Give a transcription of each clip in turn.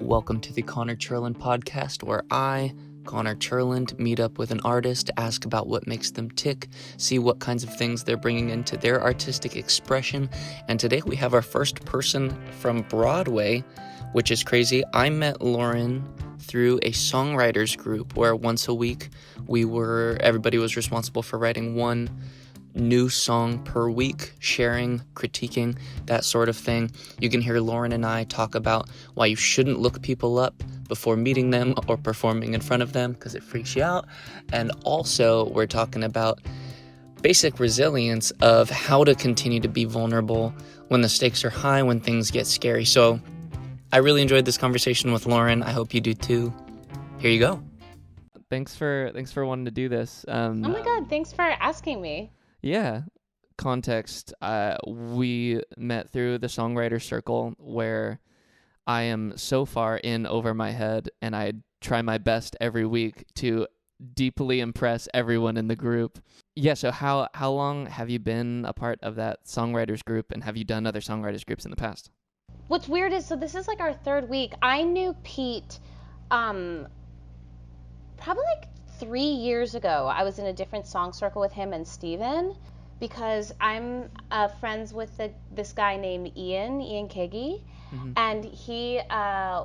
Welcome to the Cherland podcast, where I, Connor Cherland, meet up with an artist, ask about what makes them tick, see what kinds of things they're bringing into their artistic expression, and today we have our first person from Broadway, which is crazy. I met Lauren through a songwriters group where once a week everybody was responsible for writing one new song per week, sharing, critiquing, that sort of thing. You can hear Lauren and I talk about why you shouldn't look people up before meeting them or performing in front of them because it freaks you out. And also we're talking about basic resilience of how to continue to be vulnerable when the stakes are high, when things get scary. So I really enjoyed this conversation with Lauren. I hope you do too. Here you go. Thanks for wanting to do this. Oh my God, thanks for asking me. Yeah. Context, we met through the songwriter circle where I am so far in over my head and I try my best every week to deeply impress everyone in the group. Yeah, so how long have you been a part of that songwriters group, and have you done other songwriters groups in the past? What's weird is, so this is like our third week. I knew Pete probably like 3 years ago. I was in a different song circle with him and Steven because I'm friends with this guy named Ian Kagi. Mm-hmm. And he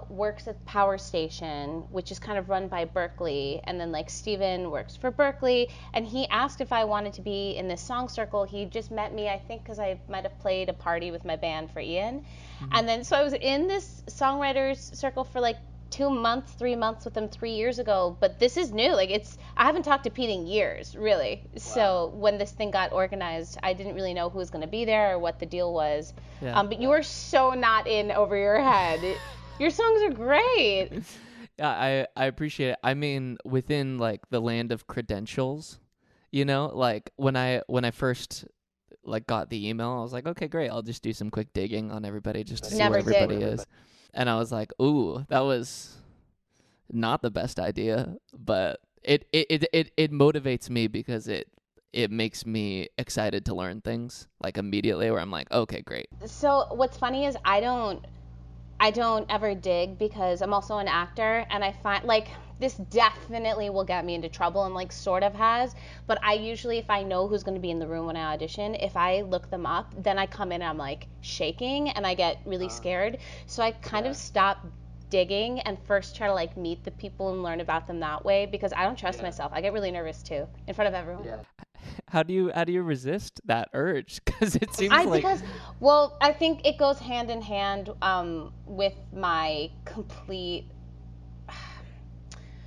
works at Power Station, which is kind of run by Berkeley. And then like Steven works for Berkeley. And he asked if I wanted to be in this song circle. He just met me, I think, because I might have played a party with my band for Ian. Mm-hmm. And then so I was in this songwriters circle for like 2 months, 3 months with him 3 years ago, but this is new. Like I haven't talked to Pete in years, really. Wow. So when this thing got organized, I didn't really know who was going to be there or what the deal was. Yeah. But you are so not in over your head. Your songs are great. Yeah, I appreciate it. I mean, within like the land of credentials, you know, like when I first like got the email, I was like, okay, great. I'll just do some quick digging on everybody just to see where everybody is. And I was like, ooh, that was not the best idea, but it motivates me because it makes me excited to learn things like immediately, where I'm like, okay, great. So what's funny is I don't ever dig because I'm also an actor, and I find like this definitely will get me into trouble, and like sort of has, but I usually, if I know who's going to be in the room when I audition, if I look them up, then I come in and I'm like shaking and I get really scared. So I kind of stop digging and first try to like meet the people and learn about them that way, because I don't trust myself. I get really nervous too in front of everyone. Yeah. How do you resist that urge? Because it seems well, I think it goes hand in hand with my complete.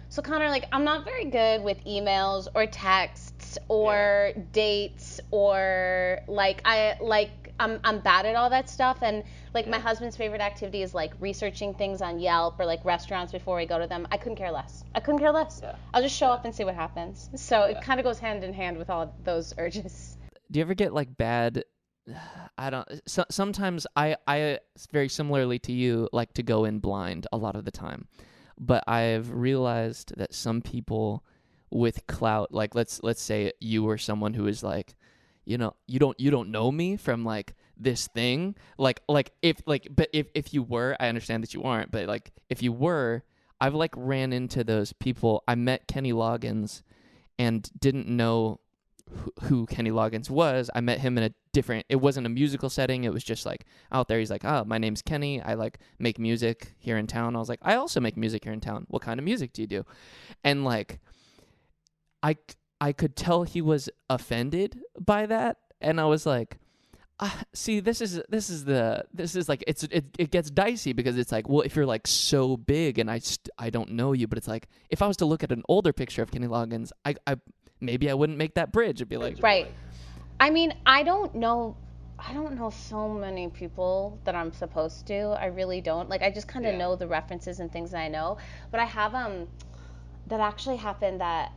So Connor, like I'm not very good with emails or texts or dates or I'm bad at all that stuff, and like my husband's favorite activity is like researching things on Yelp or like restaurants before we go to them. I couldn't care less. Yeah. I'll just show up and see what happens. So it kind of goes hand in hand with all those urges. Do you ever get like bad? Sometimes I very similarly to you like to go in blind a lot of the time. But I've realized that some people with clout, like let's say you were someone who is like, you know, you don't know me from like this thing, if you were, I understand that you aren't, but like if you were, I've like ran into those people. I met Kenny Loggins and didn't know who Kenny Loggins was. I met him in a different, it wasn't a musical setting, it was just like out there. He's like, oh, my name's Kenny, I like make music here in town. I was like, I also make music here in town. What kind of music do you do? And like I could tell he was offended by that, and I was like, see, this is like it gets dicey, because it's like, well, if you're like so big and I don't know you, but it's like if I was to look at an older picture of Kenny Loggins, I maybe I wouldn't make that bridge. It'd be like, right. I mean, I don't know so many people that I'm supposed to. I really don't. Like, I just kind of know the references and things that I know. But I have that actually happened, that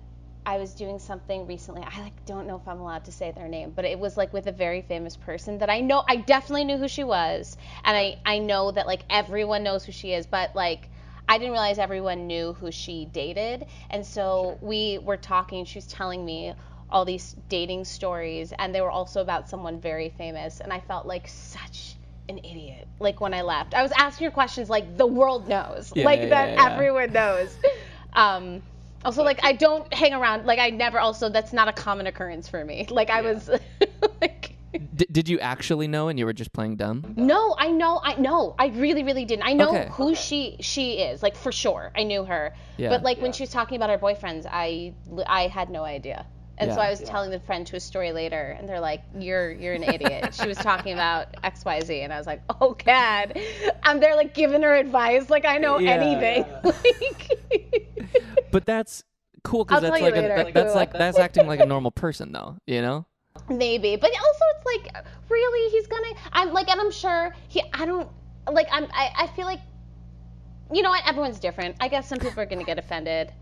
I was doing something recently. I like don't know if I'm allowed to say their name, but it was like with a very famous person that I know. I definitely knew who she was, and I know that like everyone knows who she is, but like I didn't realize everyone knew who she dated. And so we were talking, she was telling me all these dating stories, and they were also about someone very famous, and I felt like such an idiot. Like when I left, I was asking her questions like the world knows, Yeah. everyone knows. Also, like I don't hang around. Like I never. Also, that's not a common occurrence for me. Like I was like. Did you actually know, and you were just playing dumb? No, I know. I really, really didn't. I know Okay. who she is, like for sure. I knew her. Yeah. But like when she was talking about her boyfriends, I had no idea. And so Yeah. I was telling the friend to a story later, and they're like, "You're an idiot." She was talking about X, Y, Z, and I was like, "Oh God," I'm there like giving her advice, like I know anything. But that's cool because that's like that's acting like a normal person, though. You know? Maybe, but also it's like, really, he's gonna. I'm like, and I'm sure I don't like. I feel like, you know what? Everyone's different. I guess some people are gonna get offended.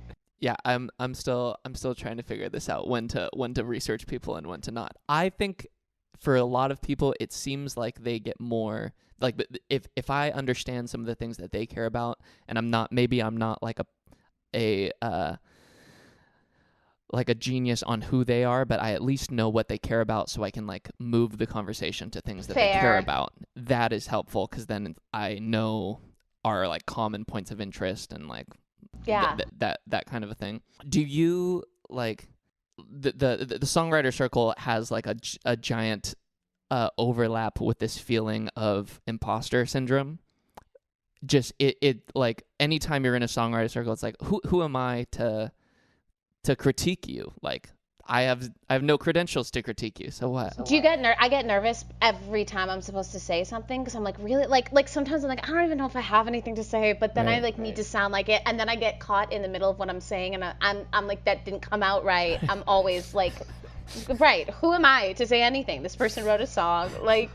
Yeah, I'm still trying to figure this out, when to research people and when to not. I think for a lot of people it seems like they get more like, if I understand some of the things that they care about, and I'm not like a genius on who they are, but I at least know what they care about, so I can like move the conversation to things that they care about. That is helpful because then I know our like common points of interest and like that kind of a thing. Do you like the songwriter circle has like a giant overlap with this feeling of imposter syndrome? Just it like anytime you're in a songwriter circle, it's like who am I to critique you? Like I have no credentials to critique you. So what? Do you get I get nervous every time I'm supposed to say something because I'm like, really, like sometimes I'm like, I don't even know if I have anything to say, but then I like need to sound like it, and then I get caught in the middle of what I'm saying, and I'm like, that didn't come out right. I'm always like, right, who am I to say anything? This person wrote a song, like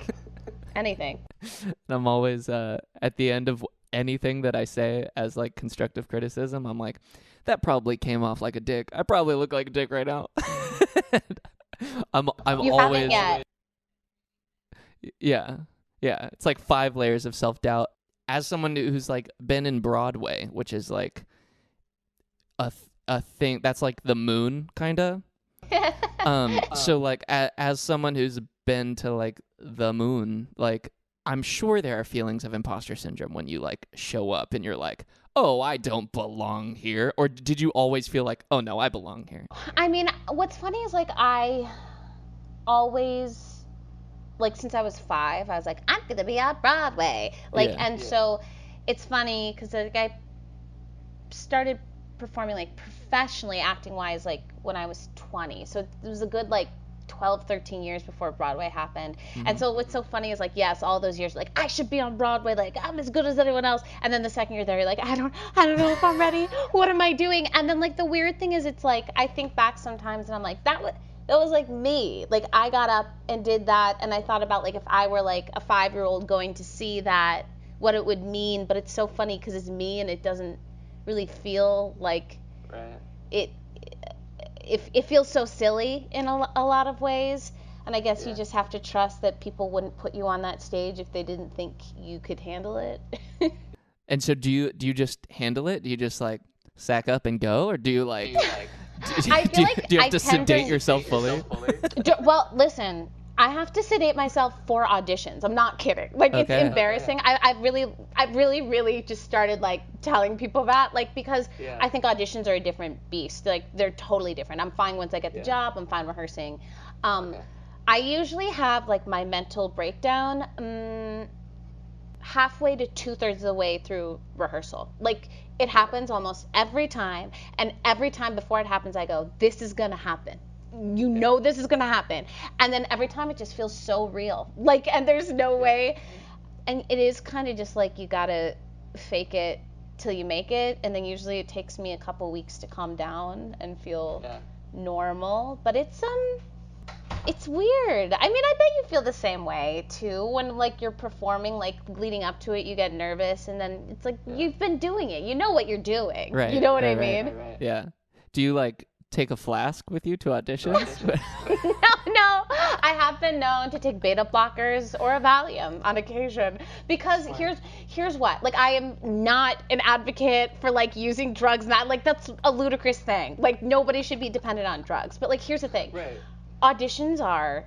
anything. And I'm always at the end of anything that I say as like constructive criticism, I'm like, that probably came off like a dick. I probably look like a dick right now. I'm you always haven't yet. Yeah. It's like 5 layers of self-doubt. As someone who's like been in Broadway, which is like a thing that's like the moon kind of. So like as someone who's been to like the moon, like I'm sure there are feelings of imposter syndrome when you like show up and you're like, oh, I don't belong here. Or did you always feel like, oh no, I belong here? I mean, what's funny is like I always, like since I was 5, I was like, I'm gonna be on Broadway. Like, and so it's funny because like I started performing like professionally, acting wise, like when I was 20. So it was a good like 12, 13 years before Broadway happened. Mm-hmm. And so what's so funny is like, yes, all those years, like I should be on Broadway, like I'm as good as anyone else. And then the second year there, you're like, I don't know if I'm ready. What am I doing? And then like the weird thing is, it's like I think back sometimes and I'm like, that was like me. Like I got up and did that, and I thought about like if I were like a 5-year-old going to see that, what it would mean. But it's so funny because it's me and it doesn't really feel like it feels so silly in a lot of ways, and I guess you just have to trust that people wouldn't put you on that stage if they didn't think you could handle it. And so do you just handle it? Do you just like sack up and go, or do you like do you have to sedate yourself fully? Well, listen, I have to sedate myself for auditions. I'm not kidding. Like, it's embarrassing. I really just started, like, telling people that, like, because I think auditions are a different beast. Like, they're totally different. I'm fine once I get the job. I'm fine rehearsing. I usually have, like, my mental breakdown halfway to 2/3 of the way through rehearsal. Like, it happens almost every time. And every time before it happens, I go, this is going to happen. You know this is going to happen. And then every time it just feels so real. Like, and there's no way. And it is kind of just like you got to fake it till you make it. And then usually it takes me a couple weeks to calm down and feel normal. But it's weird. I mean, I bet you feel the same way too. When like you're performing, like leading up to it, you get nervous, and then it's like you've been doing it. You know what you're doing. Right. You know what I mean? Right. Yeah. Do you like take a flask with you to auditions? No. I have been known to take beta blockers or a Valium on occasion because here's what. Like, I am not an advocate for like using drugs. Not like that's a ludicrous thing. Like, nobody should be dependent on drugs. But like, here's the thing. Right. Auditions are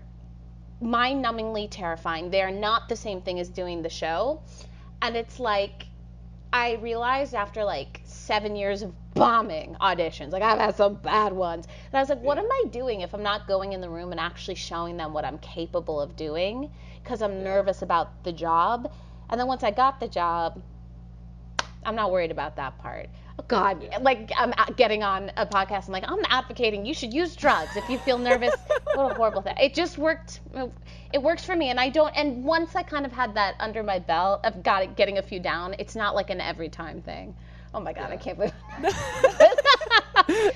mind-numbingly terrifying. They're not the same thing as doing the show. And it's like, I realized after like 7 years of bombing auditions, like I've had some bad ones, and I was like, what am I doing if I'm not going in the room and actually showing them what I'm capable of doing? Because I'm nervous about the job. And then once I got the job, I'm not worried about that part. Oh God, like I'm getting on a podcast. I'm like, I'm advocating you should use drugs if you feel nervous. What a horrible thing. It just worked. It works for me, and I don't. And once I kind of had that under my belt, I've got it getting a few down. It's not like an every time thing. Oh my God, I can't believe.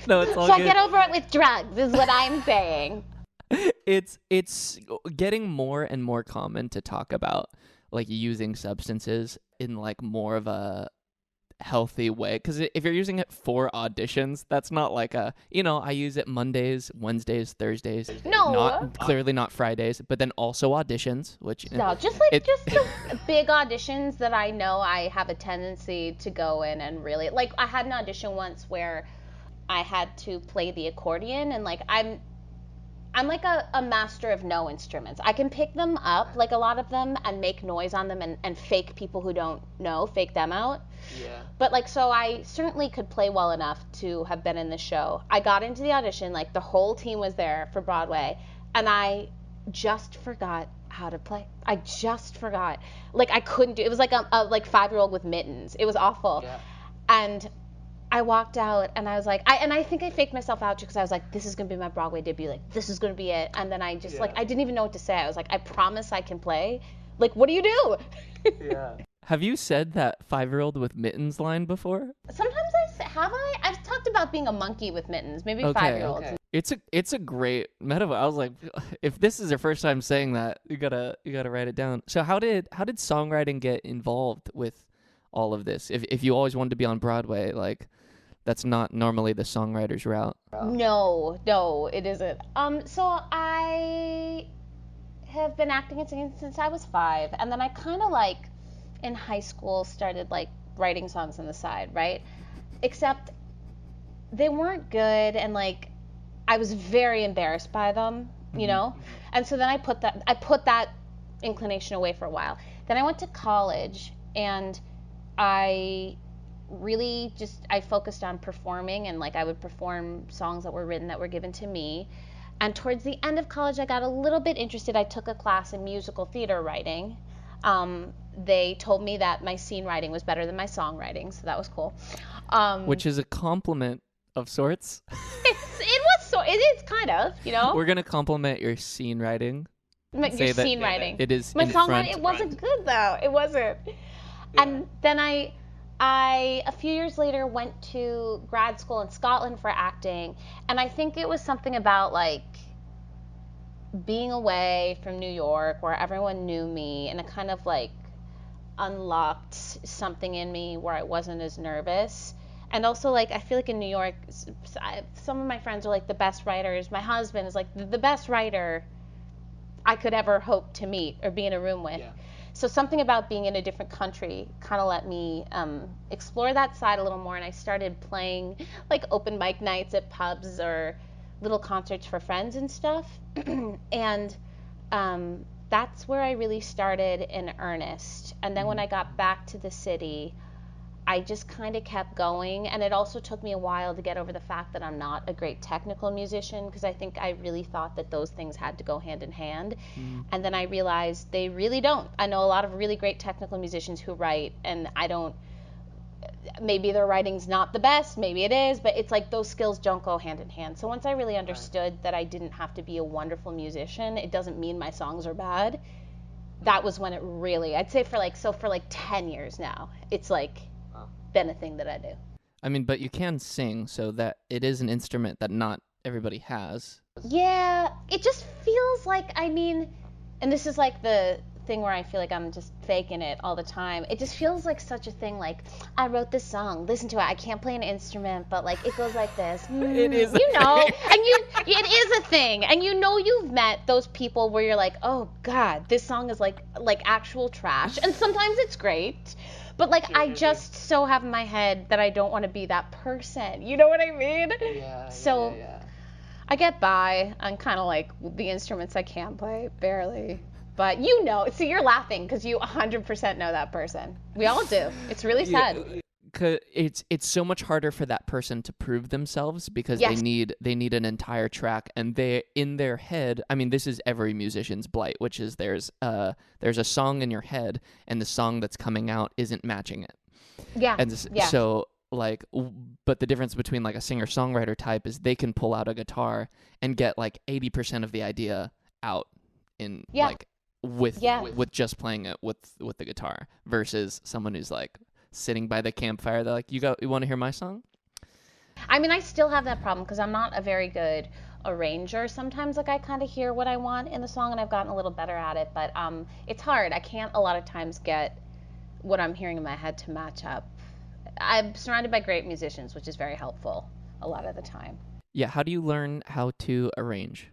No, it's all so good. I get over it with drugs, is what I'm saying. It's getting more and more common to talk about like using substances in like more of a healthy way, because if you're using it for auditions, that's not like a, I use it Mondays, Wednesdays, Thursdays, clearly not Fridays, but then also auditions, which no, just the big auditions that I know I have a tendency to go in and really like. I had an audition once where I had to play the accordion, and like I'm like a master of no instruments. I can pick them up, like a lot of them, and make noise on them and fake people who don't know, fake them out. Yeah. But like, so I certainly could play well enough to have been in the show. I got into the audition, like the whole team was there for Broadway, and I just forgot how to play. I just forgot. Like I couldn't do it. Was like a like 5-year-old with mittens. It was awful. Yeah. And I walked out and I was like, I think I faked myself out because I was like, this is going to be my Broadway debut. Like, this is going to be it. And then I just, like, I didn't even know what to say. I was like, I promise I can play. Like, what do you do? Yeah. Have you said that 5-year-old with mittens line before? Sometimes have I? I've talked about being a monkey with mittens, maybe 5-year-olds. Okay. It's a great metaphor. I was like, if this is your first time saying that, you gotta write it down. So how did songwriting get involved with all of this? If you always wanted to be on Broadway, like, that's not normally the songwriter's route. No, it isn't. So I have been acting and singing since I was 5, and then I kind of like in high school started like writing songs on the side, right? Except they weren't good, and like I was very embarrassed by them, you know? And so then I put that inclination away for a while. Then I went to college, and I really I focused on performing, and like I would perform songs that were written that were given to me. And towards the end of college, I got a little bit interested. I took a class in musical theater writing. They told me that my scene writing was better than my songwriting, so that was cool. Which is a compliment of sorts. It is kind of, you know. We're gonna compliment your scene writing. Your scene writing. It is my in songwriting. front. It wasn't good though. It wasn't. Yeah. And then I a few years later went to grad school in Scotland for acting, and I think it was something about like being away from New York where everyone knew me, and it kind of like unlocked something in me where I wasn't as nervous. And also, like, I feel like in New York, some of my friends are like the best writers. My husband is like the best writer I could ever hope to meet or be in a room with. Yeah. So something about being in a different country kind of let me explore that side a little more, and I started playing like open mic nights at pubs or little concerts for friends and stuff. And that's where I really started in earnest. And then when I got back to the city, I just kind of kept going, and it also took me a while to get over the fact that I'm not a great technical musician, because I think I really thought that those things had to go hand in hand. And then I realized they really don't. I know a lot of really great technical musicians who write, and I don't, maybe their writing's not the best, maybe it is, but it's like those skills don't go hand in hand. So once I really understood that I didn't have to be a wonderful musician, it doesn't mean my songs are bad. That was when it really, I'd say for like 10 years now, it's like been a thing that I do. I mean, but you can sing, so that it is an instrument that not everybody has. Yeah, it just feels like, I mean, and this is like the thing where I feel like I'm just faking it all the time. It just feels like such a thing, like, I wrote this song, listen to it, I can't play an instrument, but like it goes like this. It is, you know, and it is a thing, and you know you've met those people where you're like, oh God, this song is like actual trash, and sometimes it's great. But like I just so have in my head that I don't want to be that person. You know what I mean? Yeah. So I get by on kind of like the instruments I can play, barely. But you know, see, you're laughing because you 100% know that person. We all do. It's really sad. It's so much harder for that person to prove themselves because Yes. they need an entire track, and they in their head. I mean, this is every musician's blight, which is there's a song in your head, and the song that's coming out isn't matching it. Yeah. And Yeah. so like, but the difference between like a singer songwriter type is they can pull out a guitar and get like 80% of the idea out in Yeah. like with Yeah. with just playing it with the guitar, versus someone who's like sitting by the campfire. They're like, you want to hear my song? I mean, I still have that problem because I'm not a very good arranger. Sometimes, like, I kind of hear what I want in the song, and I've gotten a little better at it. But it's hard. I can't a lot of times get what I'm hearing in my head to match up. I'm surrounded by great musicians, which is very helpful a lot of the time. Yeah. How do you learn how to arrange?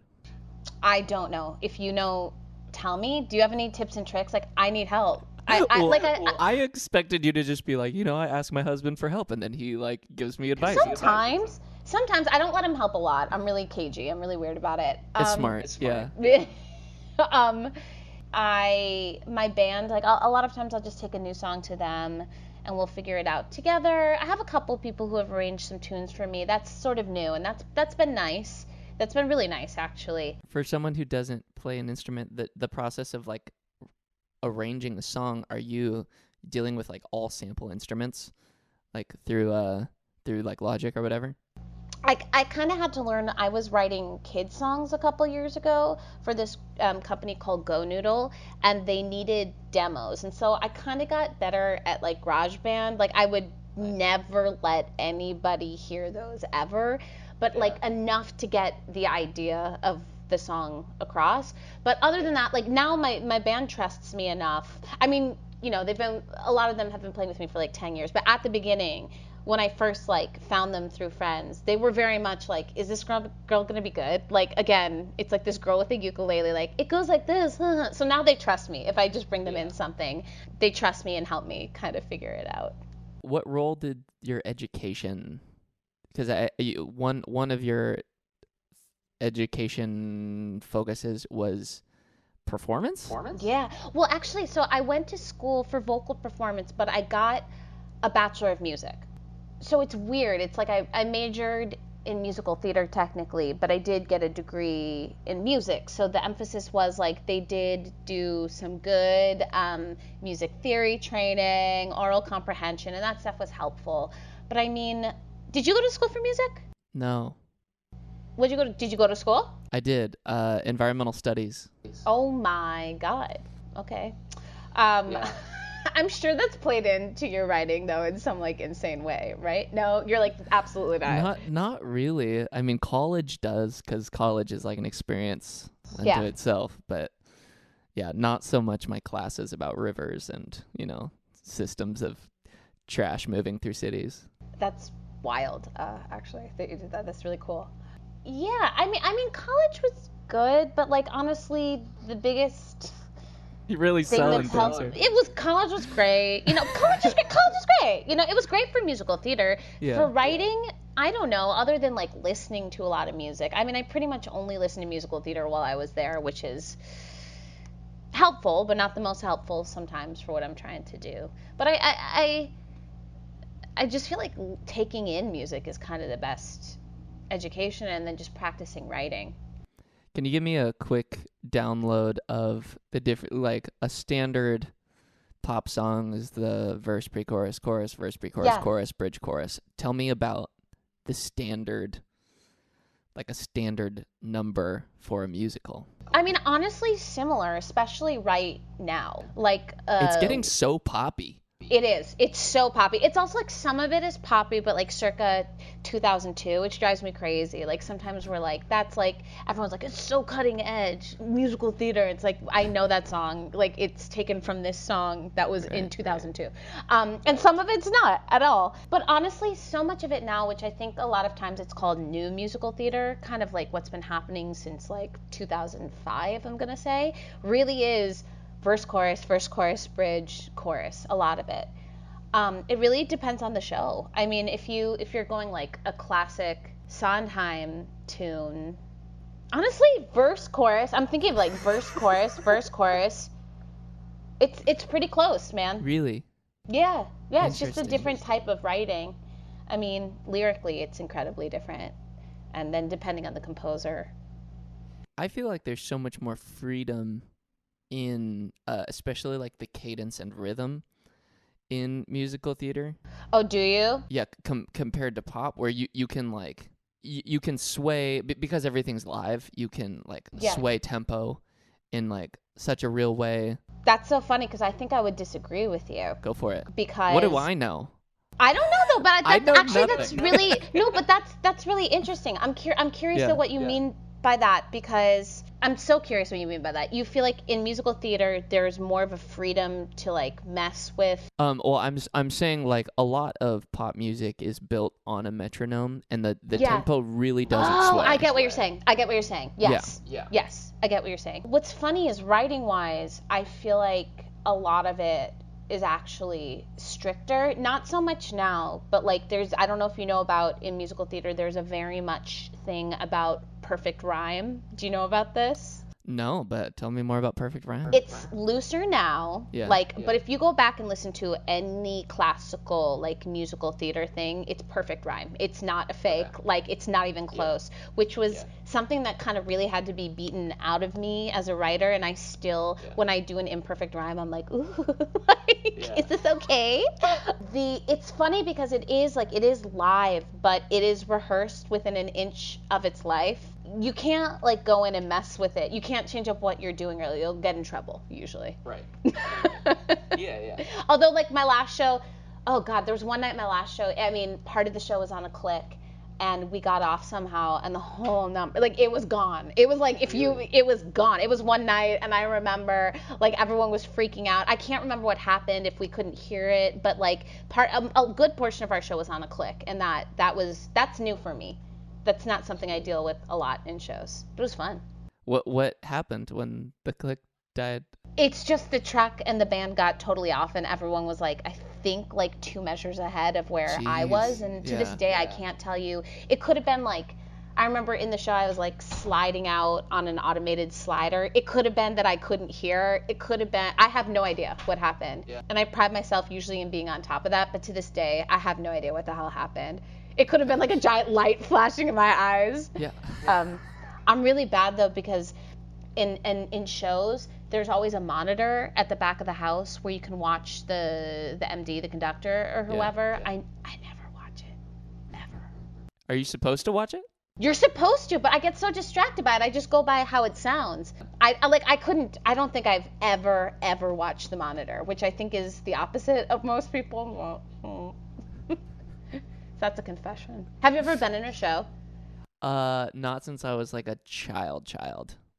I don't know. If you know, tell me. Do you have any tips and tricks? Like, I need help. I expected you to just be like, I ask my husband for help, and then he like gives me advice. Sometimes I don't let him help a lot. I'm really cagey. I'm really weird about it. It's smart. Yeah. My band, like a lot of times I'll just take a new song to them and we'll figure it out together. I have a couple people who have arranged some tunes for me. That's sort of new, and that's been nice. That's been really nice, actually. For someone who doesn't play an instrument, the process of like arranging the song, are you dealing with like all sample instruments, like through like Logic or whatever? I kind of had to learn. I was writing kids songs a couple years ago for this company called Go Noodle, and they needed demos, and so I kind of got better at like GarageBand. Like, I would never let anybody hear those ever, but like enough to get the idea of the song across. But other than that, like, now my band trusts me enough. I mean, a lot of them have been playing with me for like 10 years, but at the beginning, when I first like found them through friends, they were very much like, is this girl gonna be good? Like, again, it's like this girl with a ukulele, like, it goes like this. So now they trust me. If I just bring them in something, they trust me and help me kind of figure it out. What role did your education? Because one of your education focuses was performance? Yeah. Well, actually, so I went to school for vocal performance, but I got a Bachelor of Music. So it's weird. It's like I majored in musical theater technically, but I did get a degree in music. So the emphasis was like they did do some good music theory training, oral comprehension, and that stuff was helpful. But I mean, did you go to school for music? No. Did you go to school? I did. Environmental studies. Oh my God. Okay. I'm sure that's played into your writing though in some like insane way, right? No, you're like, absolutely not. Not really. I mean, college does, because college is like an experience unto itself. But yeah, not so much my classes about rivers and systems of trash moving through cities. That's wild, actually, that you did that. That's really cool. Yeah, I mean, college was good, but like honestly, the biggest You really selling things here. College was great. College is great. It was great for musical theater. Yeah. For writing, I don't know, other than like listening to a lot of music. I mean, I pretty much only listened to musical theater while I was there, which is helpful, but not the most helpful sometimes for what I'm trying to do. But I just feel like taking in music is kind of the best education, and then just practicing writing. Can you give me a quick download of the different, like a standard pop song is the verse, pre-chorus, chorus, verse, pre-chorus, chorus, bridge, chorus. Tell me about the standard, like a standard number for a musical. I mean, honestly, similar, especially right now. Like, it's getting so poppy. It is. It's so poppy. It's also like some of it is poppy, but like circa 2002, which drives me crazy. Like sometimes we're like, that's like, everyone's like, it's so cutting edge musical theater. It's like, I know that song. Like it's taken from this song that was in 2002. And some of it's not at all. But honestly, so much of it now, which I think a lot of times it's called new musical theater, kind of like what's been happening since like 2005, I'm going to say, really is verse, chorus, bridge, chorus, a lot of it. It really depends on the show. I mean, if you're going like a classic Sondheim tune. Honestly, verse chorus. I'm thinking of like verse chorus, verse chorus. It's pretty close, man. Really? Yeah. It's just a Interesting. different type of writing. I mean, lyrically, it's incredibly different, and then depending on the composer. I feel like there's so much more freedom in, especially like the cadence and rhythm in musical theater. Oh, do you? Yeah, compared to pop, where you can like you can sway because everything's live. You can like sway tempo in like such a real way. That's so funny because I think I would disagree with you. Go for it. Because what do I know? I don't know though, but I know actually nothing. that's really no, but that's really interesting. I'm curious Yeah. to what you mean by that, because I'm so curious what you mean by that. You feel like in musical theater there's more of a freedom to like mess with. Well, I'm saying like a lot of pop music is built on a metronome, and the tempo really doesn't sway. I get what you're saying. Yes. Yeah. Yes, I get what you're saying. What's funny is writing wise, I feel like a lot of it is actually stricter. Not so much now, but like I don't know if you know about in musical theater, there's a very much thing about perfect rhyme. Do you know about this? No, but tell me more about perfect rhyme. It's looser now. Yeah. But if you go back and listen to any classical like musical theater thing, it's perfect rhyme. It's not a fake. Okay. Like it's not even close, which was something that kind of really had to be beaten out of me as a writer, and I still when I do an imperfect rhyme, I'm like, ooh, is this okay? It's funny because it is live, but it is rehearsed within an inch of its life. You can't like go in and mess with it. You can't change up what you're doing or you'll get in trouble usually. Right. Yeah. Although like my last show, oh God, there was one night my last show, I mean, part of the show was on a click and we got off somehow and the whole number, like it was gone. It was like it was gone. It was one night and I remember like everyone was freaking out. I can't remember what happened if we couldn't hear it, but like a good portion of our show was on a click, and that's new for me. That's not something I deal with a lot in shows. But it was fun. What happened when the click died? It's just the track and the band got totally off, and everyone was like, I think like 2 measures ahead of where I was. And to this day, I can't tell you. It could have been like, I remember in the show I was like sliding out on an automated slider. It could have been that I couldn't hear. It could have been, I have no idea what happened. Yeah. And I pride myself usually in being on top of that, but to this day, I have no idea what the hell happened. It could have been like a giant light flashing in my eyes. Yeah. I'm really bad though because in shows there's always a monitor at the back of the house where you can watch the MD, the conductor or whoever. Yeah. I never watch it. Never. Are you supposed to watch it? You're supposed to, but I get so distracted by it. I just go by how it sounds. I don't think I've ever watched the monitor, which I think is the opposite of most people. That's a confession. Have you ever been in a show? Not since I was like a child.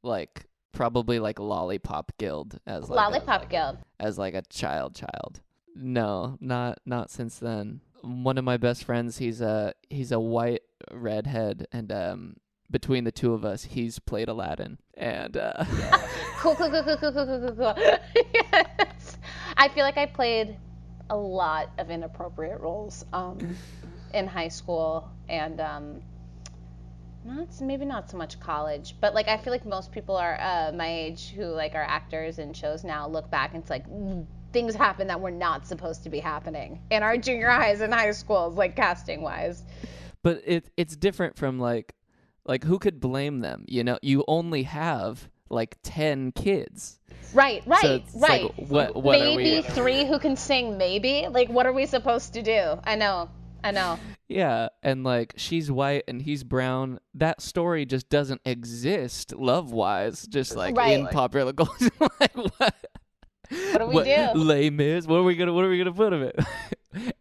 Like probably like Lollipop Guild as like Guild as like a child. No, not since then. One of my best friends, he's a white redhead, and between the two of us, he's played Aladdin. And Cool. Yes. I feel like I played a lot of inappropriate roles in high school and maybe not so much college, but like I feel like most people are my age who like are actors in shows now look back and it's like things happen that were not supposed to be happening in our junior highs and high schools, like casting wise. But it's different from like who could blame them? You know, you only have like 10 kids. Right. So like, what maybe are we? 3 who can sing, maybe? Like, what are we supposed to do? I know. Yeah, and like she's white and he's brown. That story just doesn't exist love-wise, just like in popular culture. Like what? What do we do? Les Mis? What are we gonna put of it?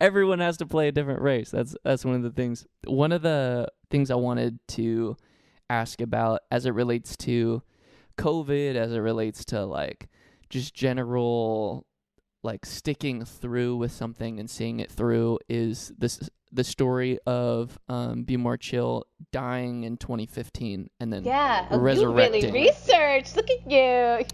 Everyone has to play a different race. That's one of the things. One of the things I wanted to ask about as it relates to COVID, as it relates to like just general like sticking through with something and seeing it through, is the story of Be More Chill dying in 2015 and then resurrecting. You really researched. Look at you.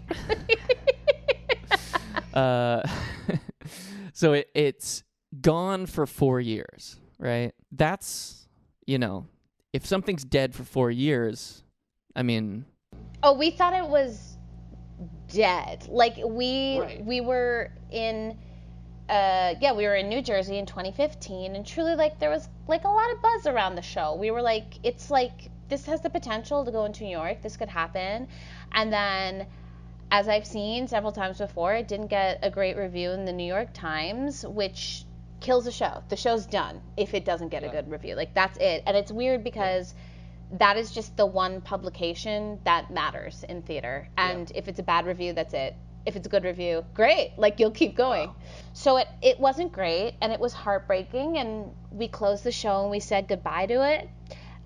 So it's gone for 4 years, right? That's, if something's dead for 4 years, I mean, Oh, we thought it was dead. Like Right. we were in we were in New Jersey in 2015, and truly, like, there was like a lot of buzz around the show. We were like, it's like this has the potential to go into New York. This could happen. And then, as I've seen several times before, it didn't get a great review in the New York Times, which kills the show. The show's done if it doesn't get a good review. Like, that's it. And it's weird because that is just the one publication that matters in theater. And if it's a bad review, that's it. If it's a good review, great. Like, you'll keep going. Wow. So it wasn't great, and it was heartbreaking, and we closed the show and we said goodbye to it.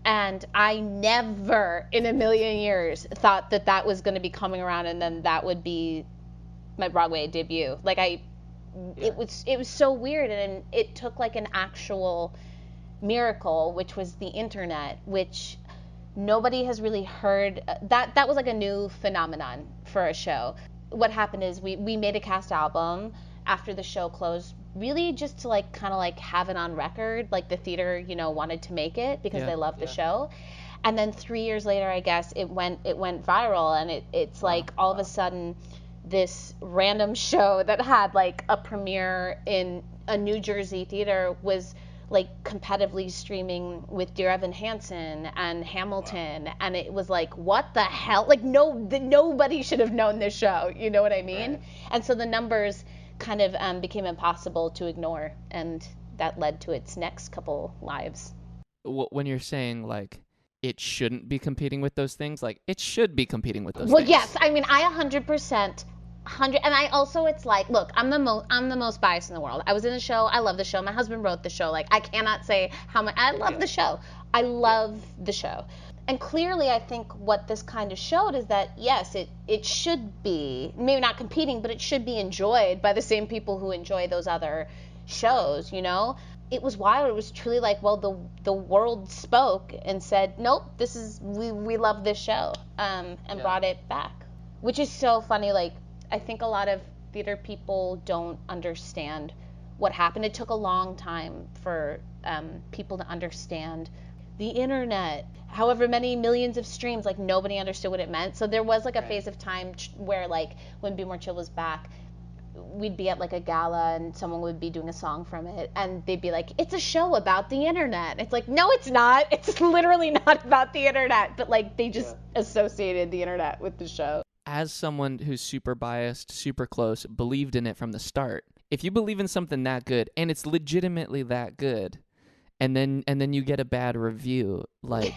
And I never in a million years thought that that was going to be coming around, and then that would be my Broadway debut. Like, it was so weird, and it took like an actual miracle, which was the internet, which nobody has really heard. That was like a new phenomenon for a show. What happened is we made a cast album after the show closed, really just to like kind of like have it on record, like the theater, wanted to make it because they loved the show. And then 3 years later, I guess it went viral, and it's like all of a sudden this random show that had like a premiere in a New Jersey theater was like competitively streaming with Dear Evan Hansen and Hamilton, and it was like, what the hell? Like, nobody should have known this show. You know what I mean? Right. And so the numbers kind of became impossible to ignore, and that led to its next couple lives. when you're saying like it shouldn't be competing with those things, like it should be competing with those Well, things. yes, I mean, I 100%. And I also, it's like, look, I'm the most biased in the world. I was in the show. I love the show. My husband wrote the show. Like, I cannot say how much I love the show. I love the show. And clearly, I think what this kind of showed is that, yes, it should be, maybe not competing, but it should be enjoyed by the same people who enjoy those other shows, It was wild. It was truly like, well, the world spoke and said, nope, we love this show, and brought it back. Which is so funny. Like, I think a lot of theater people don't understand what happened. It took a long time for people to understand the internet. However many millions of streams, like, nobody understood what it meant. So there was like a phase of time where, like, when Be More Chill was back, we'd be at like a gala and someone would be doing a song from it, and they'd be like, it's a show about the internet. It's like, no, it's not. It's literally not about the internet. But like, they just associated the internet with the show. As someone who's super biased, super close, believed in it from the start. If you believe in something that good and it's legitimately that good, and then you get a bad review, like,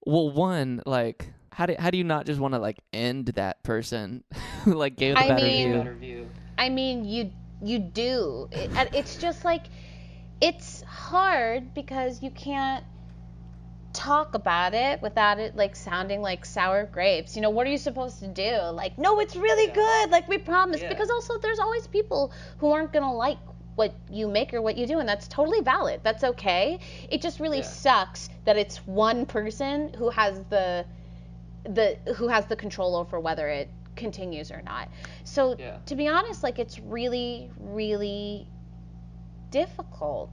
well, one, like, how do you not just want to like end that person who like gave the bad review? I mean, you do. It's just like, it's hard because you can't talk about it without it like sounding like sour grapes. What are you supposed to do? Like, no, it's really good, like we promised. Because also there's always people who aren't gonna like what you make or what you do, and that's totally valid. That's okay. It just really sucks that it's one person who has the control over whether it continues or not. So to be honest, like, it's really, really difficult.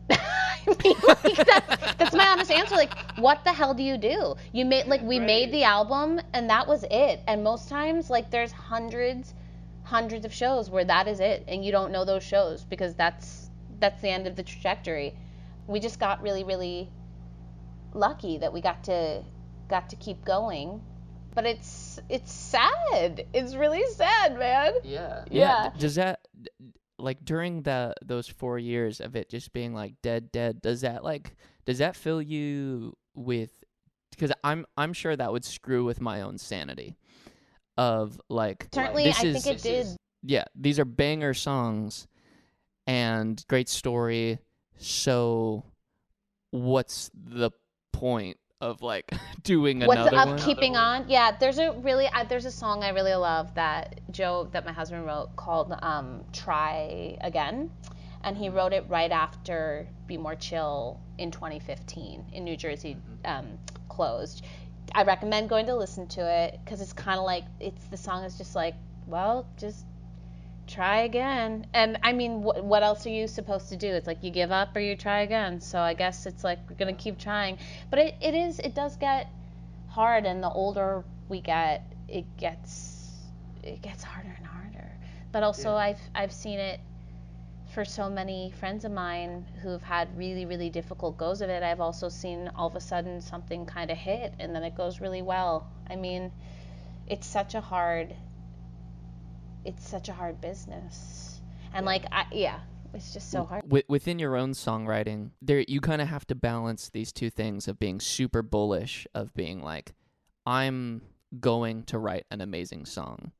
I mean, like, that's my honest answer. Like, what the hell do you do? We made the album and that was it. And most times, like, there's hundreds of shows where that is it, and you don't know those shows because that's the end of the trajectory. We just got really, really lucky that we got to keep going. But it's sad. It's really sad, man. Yeah. Does that, like, during those 4 years of it just being like dead, does that fill you with, because I'm sure that would screw with my own sanity of like, certainly, I think it did. Yeah, these are banger songs and great story. So what's the point of like doing another one? What's up keeping on? Yeah, there's a song I really love that my husband wrote called Try Again, and he wrote it right after Be More Chill in 2015 in New Jersey closed. I recommend going to listen to it because it's kind of like, the song is just like, well, just try again. And I mean, what else are you supposed to do? It's like you give up or you try again. So I guess it's like we're gonna keep trying. But it does get hard, and the older we get, it gets harder and harder. But also I've seen it for so many friends of mine who've had really, really difficult goes of it. I've also seen all of a sudden something kind of hit and then it goes really well. I mean, it's such a hard business. And it's just so hard. Within your own songwriting, there you kind of have to balance these two things of being super bullish, of being like, I'm going to write an amazing song,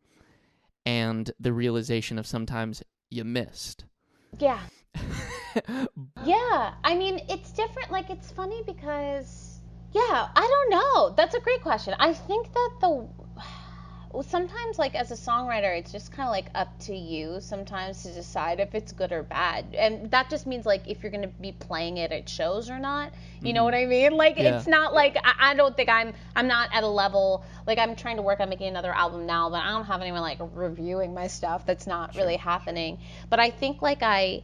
and the realization of sometimes you missed. Yeah. Yeah. I mean, it's different. Like, it's funny because, I don't know. That's a great question. I think that sometimes, like, as a songwriter, it's just kind of like up to you sometimes to decide if it's good or bad. And that just means, like, if you're going to be playing it at shows or not. You know what I mean? Like, it's not like, I don't think I'm not at a level, like, I'm trying to work on making another album now, but I don't have anyone, like, reviewing my stuff. That's not really happening. But I think, like, I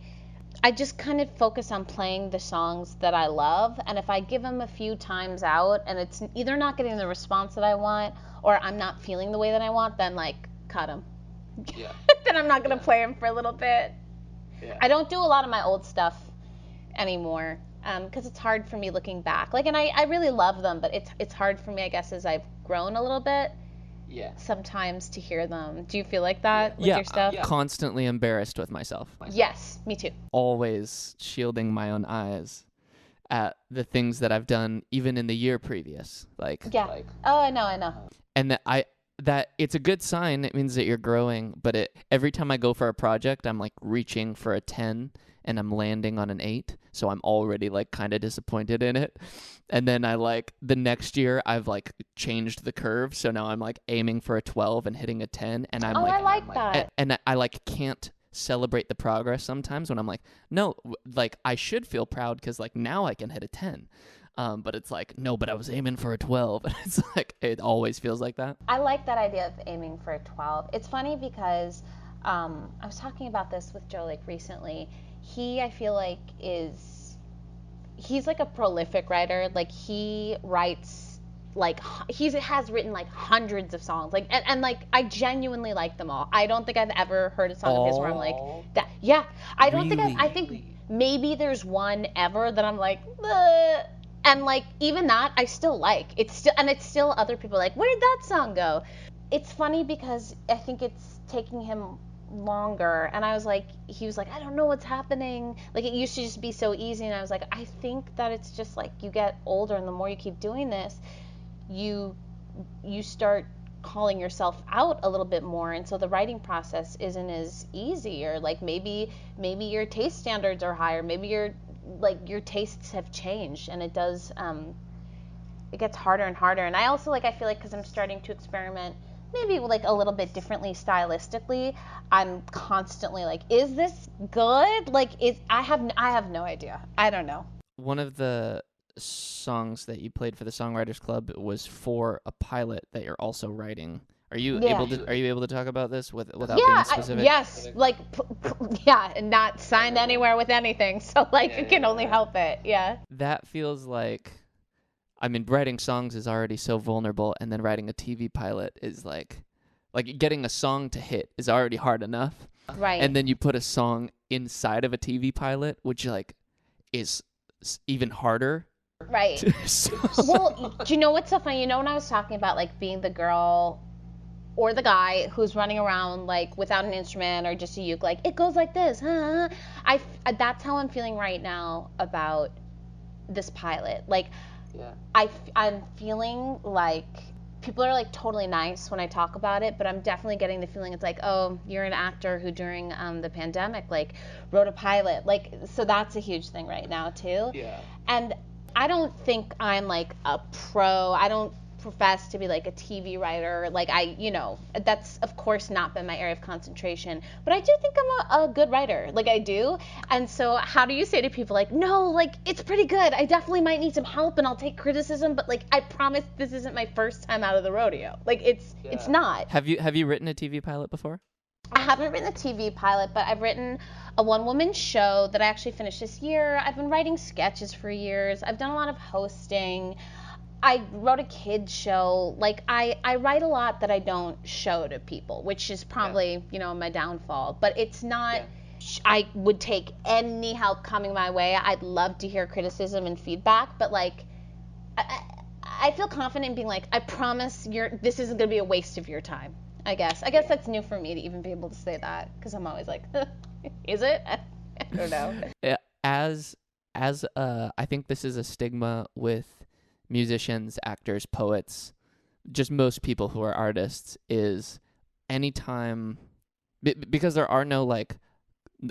just kind of focus on playing the songs that I love, and if I give them a few times out and it's either not getting the response that I want or I'm not feeling the way that I want, then, like, cut them. Yeah. Then I'm not going to play them for a little bit. Yeah. I don't do a lot of my old stuff anymore because it's hard for me looking back. Like, and I really love them, but it's hard for me, I guess, as I've grown a little bit. Yeah. Sometimes to hear them. Do you feel like that with your stuff? Yeah, constantly embarrassed with myself. Yes, me too. Always shielding my own eyes at the things that I've done even in the year previous. Like, oh, I know. And that it's a good sign. It means that you're growing, but every time I go for a project, I'm like reaching for a 10 and I'm landing on an 8, so I'm already like kind of disappointed in it. And then the next year I've like changed the curve, so now I'm like aiming for a 12 and hitting a 10, and I'm I like that. And I like can't celebrate the progress sometimes when I'm like, no, like I should feel proud because like now I can hit a 10. But it's like, no, but I was aiming for a 12. And it's like, it always feels like that. I like that idea of aiming for a 12. It's funny because I was talking about this with Joe like recently. I feel like he's like a prolific writer. Like he writes, like he has written like hundreds of songs. Like and like I genuinely like them all. I don't think I've ever heard a song of his where I'm like that. Yeah, I don't think I think maybe there's one ever that I'm like, ugh. And like even that I still like. It's still other people are like, where'd that song go? It's funny because I think it's taking him longer, and he was like, I don't know what's happening. Like it used to just be so easy, and I was like, I think that it's just like you get older, and the more you keep doing this, you start calling yourself out a little bit more, and so the writing process isn't as easy, or like maybe your taste standards are higher, maybe your tastes have changed, and it does it gets harder and harder. And I also I feel like because I'm starting to experiment maybe like a little bit differently stylistically, I'm constantly like, is this good? Like I have no idea. I don't know. One of the songs that you played for the Songwriters Club was for a pilot that you're also writing. Are you able to talk about this without being specific? Yes, and not signed anywhere with anything. So you can only help it. Yeah. That feels like, I mean, writing songs is already so vulnerable, and then writing a TV pilot is like getting a song to hit is already hard enough. Right. And then you put a song inside of a TV pilot, which is even harder. Right. Well, do you know what's so funny? You know when I was talking about being the girl or the guy who's running around without an instrument or just a uke, it goes like this. That's how I'm feeling right now about this pilot. I'm feeling like people are totally nice when I talk about it, but I'm definitely getting the feeling it's oh, you're an actor who during the pandemic wrote a pilot. So that's a huge thing right now too. Yeah. And I don't think I'm a pro. I don't profess to be a TV writer. That's of course not been my area of concentration, but I do think I'm a good writer. I do. And so how do you say to people no, it's pretty good. I definitely might need some help and I'll take criticism, but I promise this isn't my first time out of the rodeo. It's not. Have you written a TV pilot before? I haven't written a TV pilot, but I've written a one-woman show that I actually finished this year. I've been writing sketches for years. I've done a lot of hosting. I wrote a kids show. Like, I write a lot that I don't show to people, which is probably, my downfall. But it's not... Yeah. I would take any help coming my way. I'd love to hear criticism and feedback, but, like, I feel confident in being like, I promise this isn't going to be a waste of your time. I guess that's new for me to even be able to say that, because I'm always like, is it? I don't know. Yeah, as I think this is a stigma with musicians, actors, poets, just most people who are artists, is anytime, because there are no, like,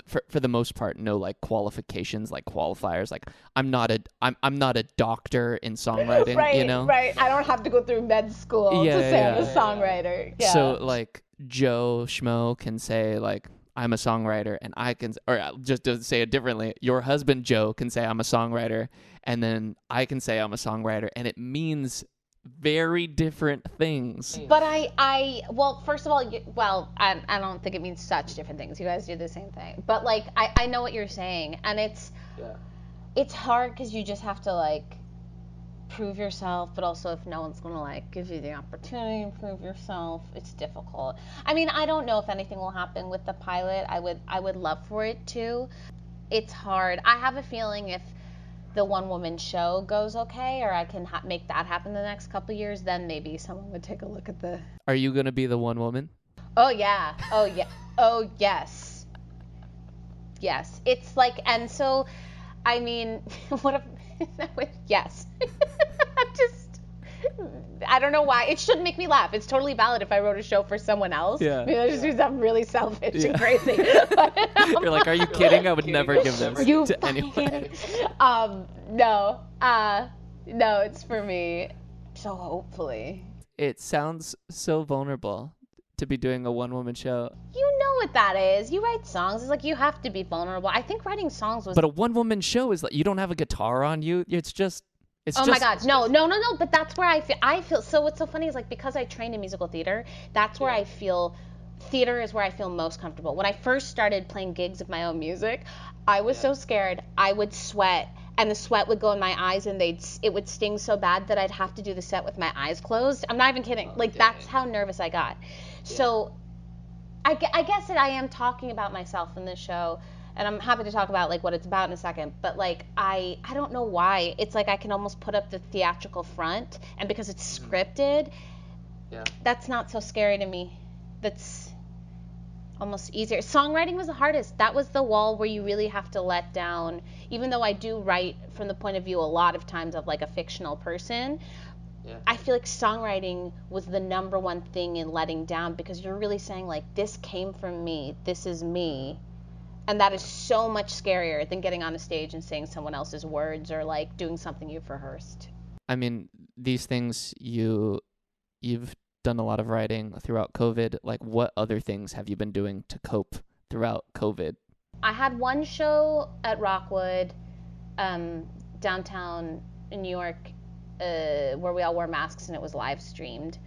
for the most part, no, like, qualifications, like qualifiers. Like, I'm not a doctor in songwriting, Right. I don't have to go through med school to say I'm a songwriter. Yeah. So, like, Joe Schmo can say, like, I'm a songwriter, and I can, or just to say it differently, your husband Joe can say I'm a songwriter, and then I can say I'm a songwriter, and it means very different things. But well, first of all, I don't think it means such different things. You guys do the same thing. But, like, I know what you're saying, and it's hard because you just have to, like, prove yourself, but also if no one's going to, like, give you the opportunity to prove yourself, it's difficult. I mean, I don't know if anything will happen with the pilot. I would love for it to. It's hard. I have a feeling if the one-woman show goes okay, or I can make that happen the next couple years, then maybe someone would take a look at the... Are you going to be the one woman? Oh, yeah. Oh, yeah. Oh, yes. Yes. It's like, and so, I mean, what if... yes. I don't know why. It shouldn't make me laugh. It's totally valid if I wrote a show for someone else. Yeah. I mean, that just means I'm really selfish and crazy. You're like, are you kidding? I would never give this to anyone. No. No, it's for me. So hopefully. It sounds so vulnerable to be doing a one-woman show. You know what that is. You write songs. It's like you have to be vulnerable. I think writing songs was... But a one-woman show is like, you don't have a guitar on you. It's just... my God. No. But that's where I feel. So what's so funny is, like, because I trained in musical theater, that's where I feel, theater is where I feel most comfortable. When I first started playing gigs of my own music, I was so scared. I would sweat, and the sweat would go in my eyes, and it would sting so bad that I'd have to do the set with my eyes closed. I'm not even kidding. Like, that's how nervous I got. So I guess that I am talking about myself in this show. And I'm happy to talk about, like, what it's about in a second. But, like, I don't know why. It's like I can almost put up the theatrical front. And because it's scripted, that's not so scary to me. That's almost easier. Songwriting was the hardest. That was the wall where you really have to let down. Even though I do write from the point of view a lot of times of, like, a fictional person, I feel like songwriting was the number one thing in letting down. Because you're really saying, like, this came from me. This is me. And that is so much scarier than getting on a stage and saying someone else's words or, like, doing something you've rehearsed. I mean, these things, you've done a lot of writing throughout COVID. Like, what other things have you been doing to cope throughout COVID? I had one show at Rockwood, downtown in New York, where we all wore masks and it was live streamed.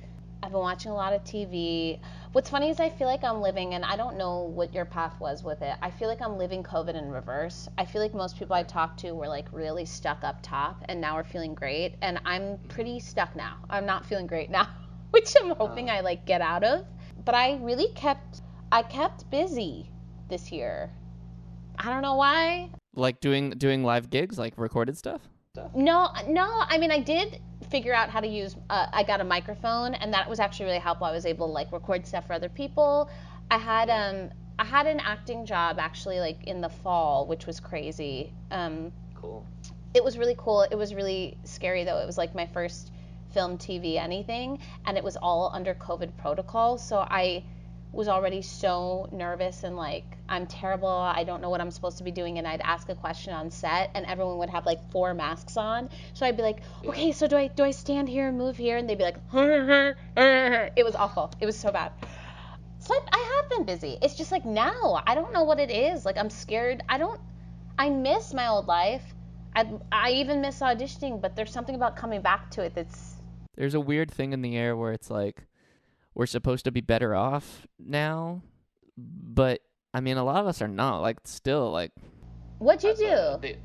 I've been watching a lot of TV. What's funny is I feel like I'm living, and I don't know what your path was with it, I feel like I'm living COVID in reverse. I feel like most people I talked to were, like, really stuck up top, and now are feeling great, and I'm pretty stuck now. I'm not feeling great now, which I'm hoping I, like, get out of. But I really kept busy this year. I don't know why. Like doing live gigs, like recorded stuff? No. I mean, I did figure out how to use. I got a microphone, and that was actually really helpful. I was able to, like, record stuff for other people. I had an acting job actually, like, in the fall, which was crazy. Cool. It was really cool. It was really scary though. It was, like, my first film, TV, anything, and it was all under COVID protocol. So I was already so nervous and, like, I'm terrible. I don't know what I'm supposed to be doing. And I'd ask a question on set, and everyone would have, like, 4 masks on. So I'd be like, okay, so do I stand here and move here? And they'd be like, it was awful. It was so bad. So I have been busy. It's just, like, now I don't know what it is. Like, I'm scared. I miss my old life. I even miss auditioning, but there's something about coming back to it There's a weird thing in the air where it's like, we're supposed to be better off now, But I mean, a lot of us are not. Like, still, like, What'd you As do a- the-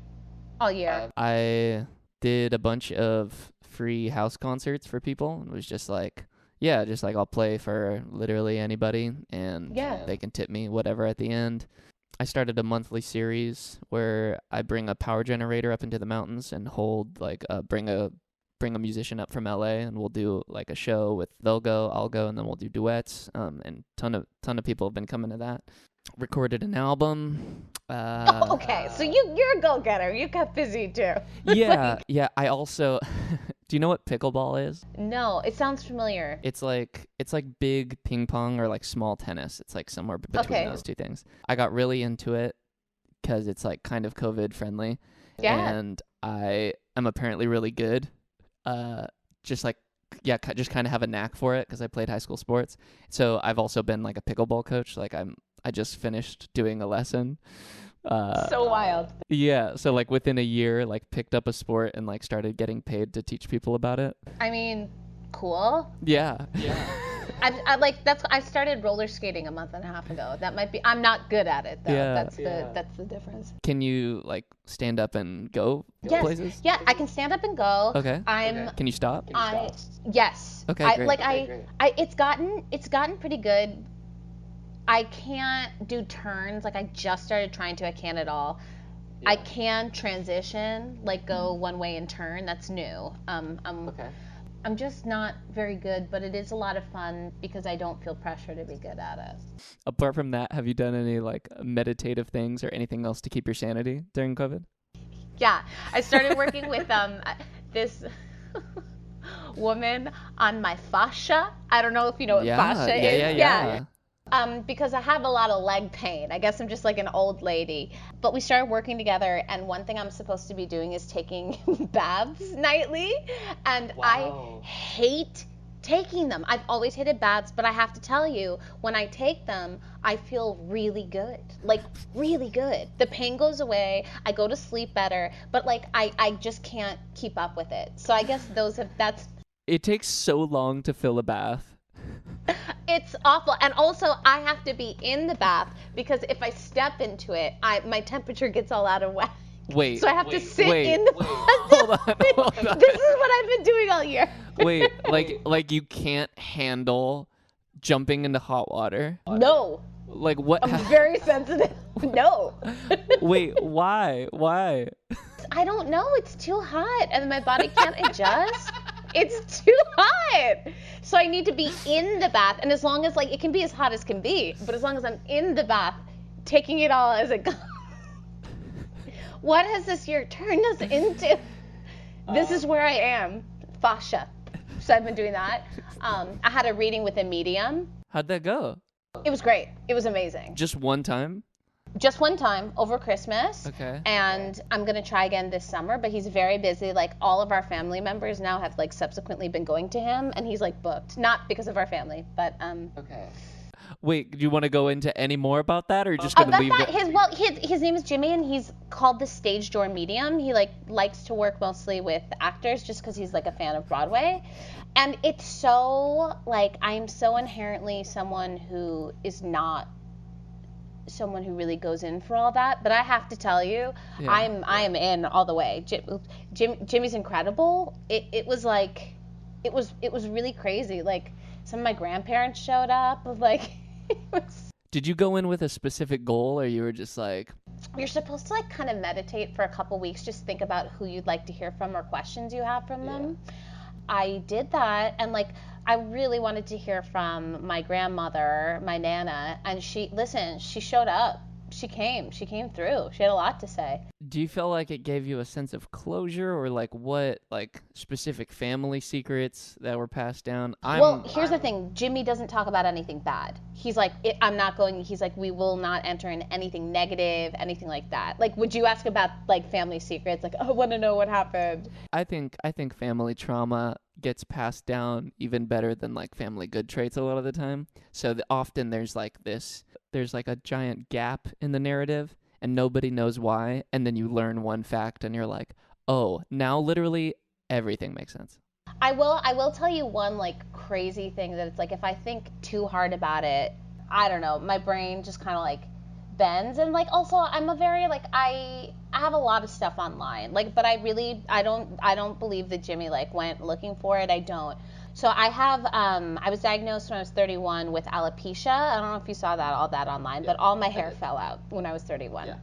all year? I did a bunch of free house concerts for people. It was just like, yeah, just like I'll play for literally anybody and Yeah. they can tip me whatever at the end. I started a monthly series where I bring a power generator up into the mountains and hold like bring a musician up from LA, and we'll do like a show with they'll go, I'll go, and then we'll do duets. And ton of people have been coming to that. Recorded an album. Okay, so you're a go-getter. You got busy too. Yeah. I also do you know what pickleball is? No, it sounds familiar. It's like big ping pong or like small tennis. It's like somewhere between Okay. those two things. I got really into it because it's like kind of COVID friendly. Yeah. And I am apparently really good. Just like just kind of have a knack for it because I played high school sports. So I've also been like a pickleball coach. Like I just finished doing a lesson. So wild. Yeah, so like within a year, like picked up a sport and like started getting paid to teach people about it. I mean, cool. Yeah. I started roller skating a month and a half ago. That might be. I'm not good at it though. Yeah. That's the difference. Can you like stand up and go Yes. places? Yeah, I can stand up and go. Okay. I'm. Can you stop? Yes. Okay, I great. like Okay, I. It's gotten pretty good. I can't do turns. Like I just started trying to. I can't at all. I can transition, like go one way and turn. That's new. Okay. I'm just not very good, but it is a lot of fun because I don't feel pressure to be good at it. Apart from that, have you done any like meditative things or anything else to keep your sanity during COVID? Yeah, I started working with this woman on my fascia. I don't know if you know what fascia is. Yeah. Because I have a lot of leg pain. I guess I'm just like an old lady. But we started working together, and one thing I'm supposed to be doing is taking baths nightly. And Wow. I hate taking them. I've always hated baths, but I have to tell you, when I take them, I feel really good. Like, really good. The pain goes away. I go to sleep better. But, like, I just can't keep up with it. So I guess that's... It takes so long to fill a bath. It's awful. And also, I have to be in the bath because if I step into it, my temperature gets all out of whack. Wait. So I have to sit wait, in the wait. bath. Hold on. This is what I've been doing all year. Wait, like you can't handle jumping into hot water? No. Like what? I'm very sensitive. No. Wait, why? Why? I don't know. It's too hot and my body can't adjust. It's too hot. So I need to be in the bath. And as long as, like, it can be as hot as can be, but as long as I'm in the bath, taking it all as it goes. What has this year turned us into? This is where I am. Fascia. So I've been doing that. I had a reading with a medium. How'd that go? It was great. It was amazing. Just one time? Just one time over Christmas. Okay. And I'm going to try again this summer, but he's very busy. Like, all of our family members now have, like, subsequently been going to him, and he's, like, booked. Not because of our family, but Okay. Wait, do you want to go into any more about that, or are you just gonna leave it? His name is Jimmy, and he's called the stage door medium. He, like, likes to work mostly with actors just because he's, like, a fan of Broadway. And it's so, like, I am so inherently someone who is not someone who really goes in for all that, but I have to tell you, Yeah. I am in all the way. Jimmy's incredible. It was like, it was really crazy. Like, some of my grandparents showed up. Like, it was. Did you go in with a specific goal, or you were just like? You're supposed to, like, kind of meditate for a couple weeks, just think about who you'd like to hear from or questions you have from them. I did that, and, like, I really wanted to hear from my grandmother, my Nana, and she showed up. She came through. She had a lot to say. Do you feel like it gave you a sense of closure, or like what, like specific family secrets that were passed down? Well, here's the thing. Jimmy doesn't talk about anything bad. He's like, he's like, we will not enter in anything negative, anything like that. Like, would you ask about, like, family secrets? Like, I want to know what happened. I think family trauma gets passed down even better than like family good traits a lot of the time. So often there's like a giant gap in the narrative and nobody knows why, and then you learn one fact and you're like, oh, now literally everything makes sense. I will tell you one, like, crazy thing that it's like, if I think too hard about it, I don't know, my brain just kind of like bends. And like also I'm a very like I have a lot of stuff online, like, but I don't believe that Jimmy like went looking for it. I don't. So I have I was diagnosed when I was 31 with alopecia. I don't know if you saw all that online, but all my hair fell out when I was 31. Yeah.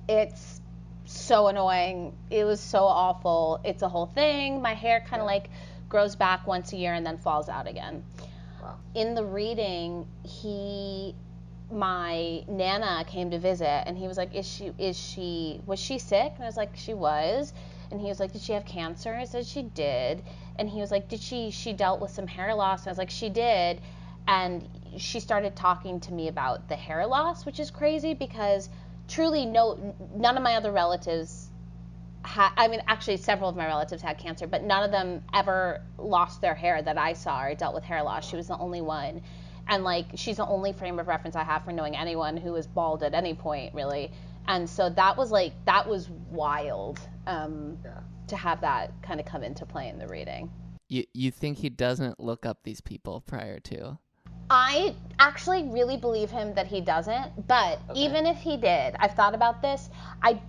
It's so annoying. It was so awful. It's a whole thing. My hair kind of like grows back once a year and then falls out again. Wow. In the reading, my Nana came to visit, and he was like, was she sick? And I was like, she was. And he was like, did she have cancer? I said, she did. And he was like, she dealt with some hair loss? And I was like, she did. And she started talking to me about the hair loss, which is crazy because truly none of my other relatives actually several of my relatives had cancer, but none of them ever lost their hair that I saw or dealt with hair loss. She was the only one. And like, she's the only frame of reference I have for knowing anyone who was bald at any point, really. And so that was wild to have that kind of come into play in the reading. You think he doesn't look up these people prior to? I actually really believe him that he doesn't, but even if he did, I've thought about this.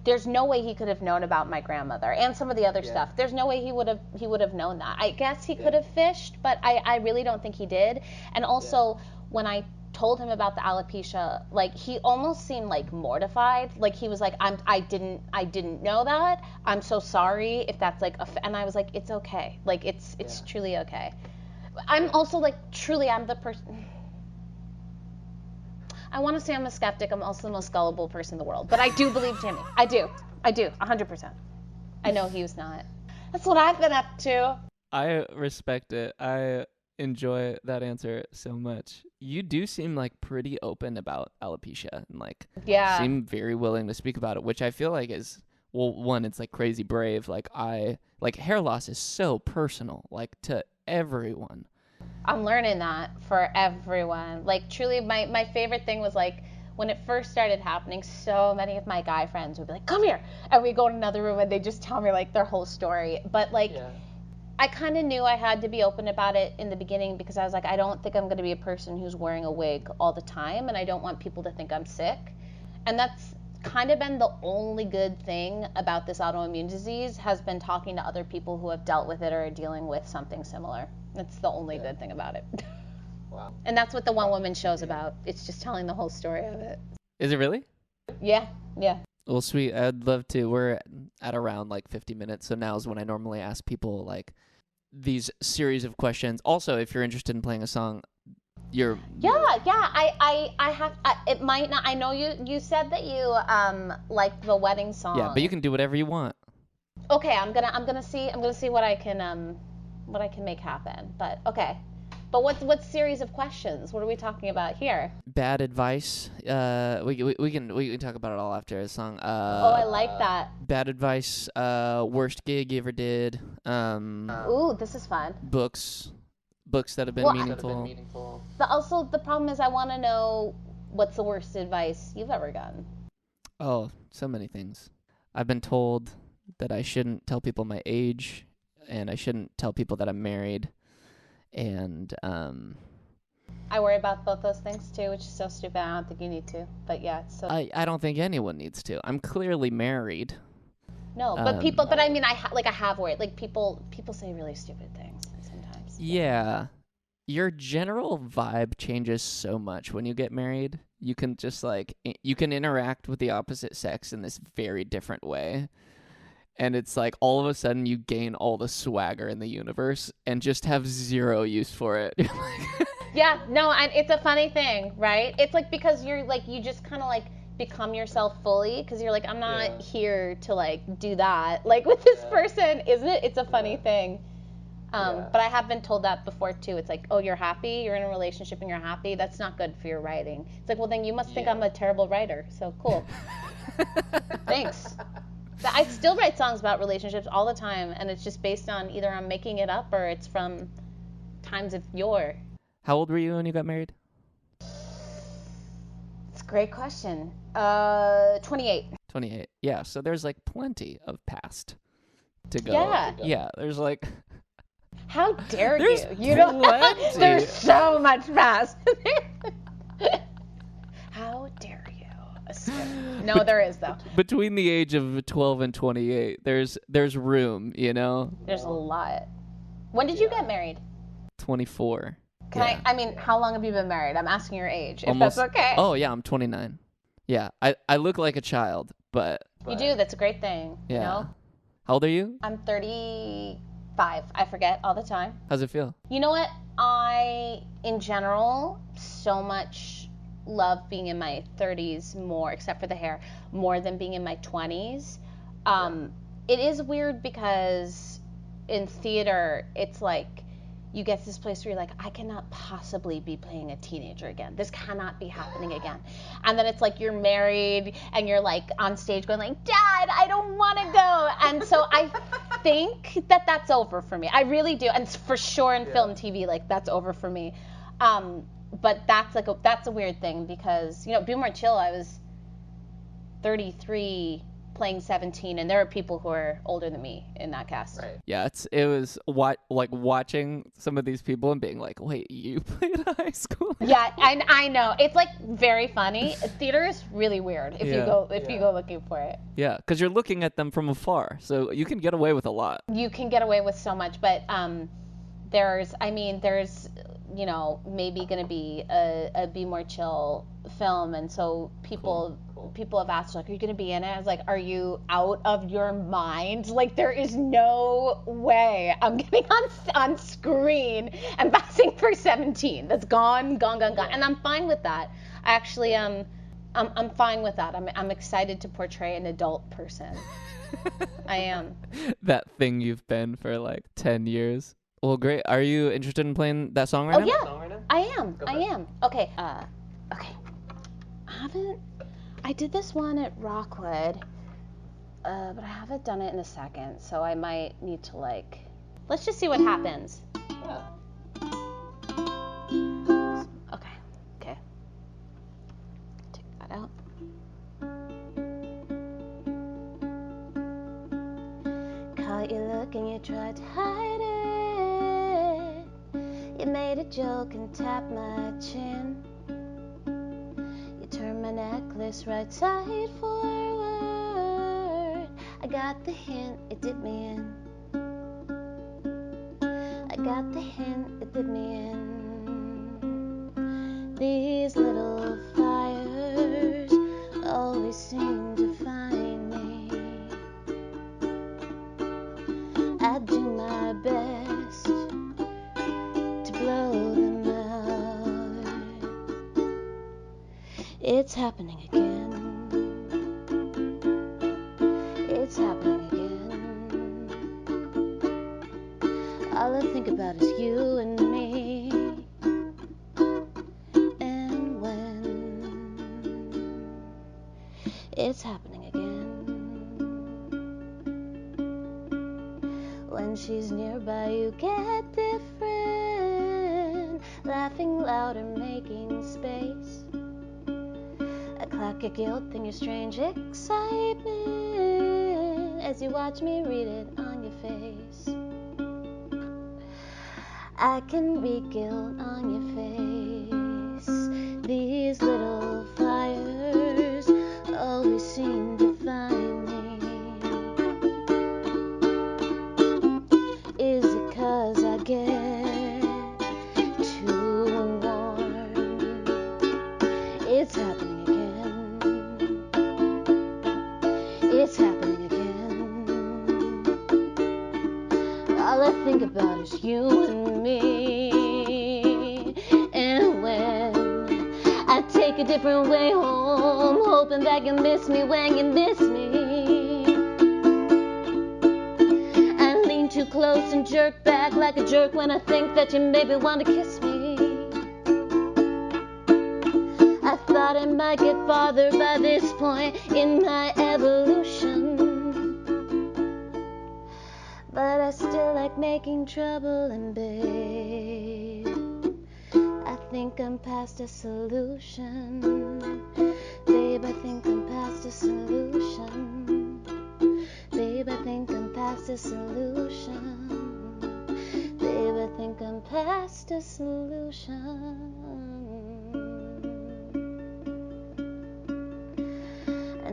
There's no way he could have known about my grandmother and some of the other stuff. There's no way he would have known that. I guess he could have fished, but I really don't think he did. And also, when I told him about the alopecia, like, he almost seemed like mortified. Like, he was like, I didn't know that. I'm so sorry if that's like and I was like, it's okay. Like, it's truly okay. I'm also like, truly, I'm the person. I want to say I'm a skeptic. I'm also the most gullible person in the world. But I do believe Jimmy. I do. 100%. I know he was not. That's what I've been up to. I respect it. I enjoy that answer so much. You do seem like pretty open about alopecia and like seem very willing to speak about it, which I feel like is, well, one, it's like crazy brave. Like hair loss is so personal, like to everyone. I'm learning that for everyone. Like, truly, my favorite thing was like, when it first started happening, so many of my guy friends would be like, come here, and we go in another room and they just tell me like their whole story. But like, I kind of knew I had to be open about it in the beginning because I was like, I don't think I'm going to be a person who's wearing a wig all the time, and I don't want people to think I'm sick. And that's kind of been the only good thing about this autoimmune disease, has been talking to other people who have dealt with it or are dealing with something similar. That's the only good thing about it. Wow. And that's what the One Woman show's about. It's just telling the whole story of it. Is it really? Yeah. Well, sweet. I'd love to. We're at around like 50 minutes, so now is when I normally ask people like these series of questions. Also, if you're interested in playing a song, I have. It might not. I know you said that you like the wedding song. Yeah, but you can do whatever you want. Okay, I'm gonna see what I can make happen. But okay. But what series of questions? What are we talking about here? Bad advice. We can talk about it all after a song. I like that. Bad advice. Worst gig you ever did. Ooh, this is fun. Books that have been meaningful. Also, the problem is I want to know what's the worst advice you've ever gotten. Oh, so many things. I've been told that I shouldn't tell people my age, and I shouldn't tell people that I'm married. And I worry about both those things too, which is so stupid. I don't think you need to, but yeah, it's so. I don't think anyone needs to. I'm clearly married. No, but people. But I mean, I have worried. Like, people say really stupid things sometimes. Yeah, your general vibe changes so much when you get married. You can just you can interact with the opposite sex in this very different way. And it's like all of a sudden you gain all the swagger in the universe and just have zero use for it. Yeah, no, and it's a funny thing, right? It's like, because you're like, you just kind of like become yourself fully, because you're like, I'm not here to like do that like with this person, isn't it? It's a funny thing. But I have been told that before too. It's like, oh, you're happy, you're in a relationship and you're happy, that's not good for your writing. It's like, well, then you must think I'm a terrible writer. So cool. Thanks. I still write songs about relationships all the time, and it's just based on either I'm making it up or it's from times of yore. How old were you when you got married? It's a great question. 28. 28. Yeah, so there's like plenty of past to go. Yeah, there's like... How dare there's you? You don't. plenty. There's so much past. How dare you assume? No, there is though. Between the age of 12 and 28, there's room, you know? There's a lot. When did you get married? 24. Can I mean, how long have you been married? I'm asking your age, if Almost. that's okay. Oh, yeah, I'm 29. Yeah, I look like a child, but... You do, that's a great thing, Yeah. you know? How old are you? I'm 35. I forget all the time. How's it feel? You know what? I, in general, so much love being in my 30s more, except for the hair, more than being in my 20s. It is weird because in theater, it's like you get to this place where you're like, I cannot possibly be playing a teenager again. This cannot be happening again. And then it's like you're married and you're like on stage going like, Dad, I don't want to go. And so I think that that's over for me. I really do. And for sure in film, TV, like that's over for me. But that's like that's a weird thing because, you know, Be More Chill, I was 33 playing 17, and there are people who are older than me in that cast. Right. Yeah, it was like watching some of these people and being like, wait, you played high school? Yeah, and I know it's like very funny. Theater is really weird if you go looking for it. Yeah, because you're looking at them from afar, so you can get away with a lot. You can get away with so much, but there's you know, maybe going to be a Be More Chill film, and so people have asked like, are you going to be in it? I was like, are you out of your mind? Like, there is no way I'm getting on screen and passing for 17. That's gone, and I'm fine with that. I actually I'm fine with that. I'm excited to portray an adult person. I am. That thing you've been for like 10 years. Well, great. Are you interested in playing that song right now? Oh yeah, I am. Okay. Okay. I did this one at Rockwood, but I haven't done it in a second, so I might need to like. Let's just see what happens. Yeah. Okay. Take that out. Caught you looking, you tried to hide it. You made a joke and tapped my chin. You turned my necklace right side forward. I got the hint, it did me in. I got the hint, it did me in. These little fires always seem to find me. I do my best to blow them out. It's happening again. It's happening again. All I think about is you and me. And when it's happening again. When she's nearby, you get different. Laughing louder, making space. A clock of guilt in your strange excitement as you watch me read it on your face. I can read guilt on your face. These little fires always seem to find me. Is it 'cause I get too warm? It's happening again. It's happening again. All I think about is you and me. And when I take a different way home, hoping that you miss me when you miss me, I lean too close and jerk back like a jerk when I think that you maybe want to kiss me. I thought I might get farther by this point in my evolution, but I still like making trouble, and babe, I think I'm past a solution. Babe, I think I'm past a solution. Babe, I think I'm past a solution. Babe, I think I'm past a solution.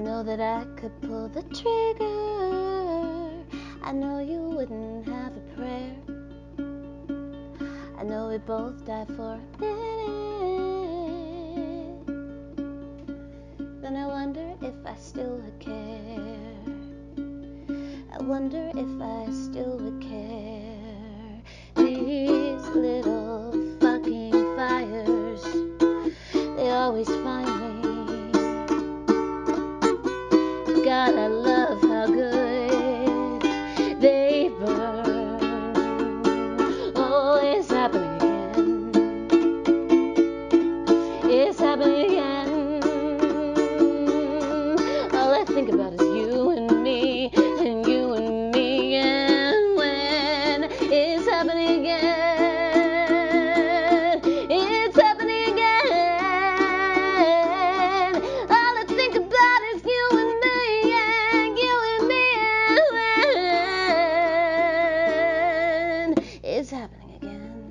know that I could pull the trigger. I know you wouldn't have a prayer. I know we both died for a minute. Then I wonder if I still would care. I wonder if I still would care. These little fucking fires, they always find me. God, I love how good they burn. Oh, it's happening again. It's happening again. All I think about is you and me, and you and me, and when it's happening again. It's happening again. All I think about is you and me, and you and me, and when it's happening again.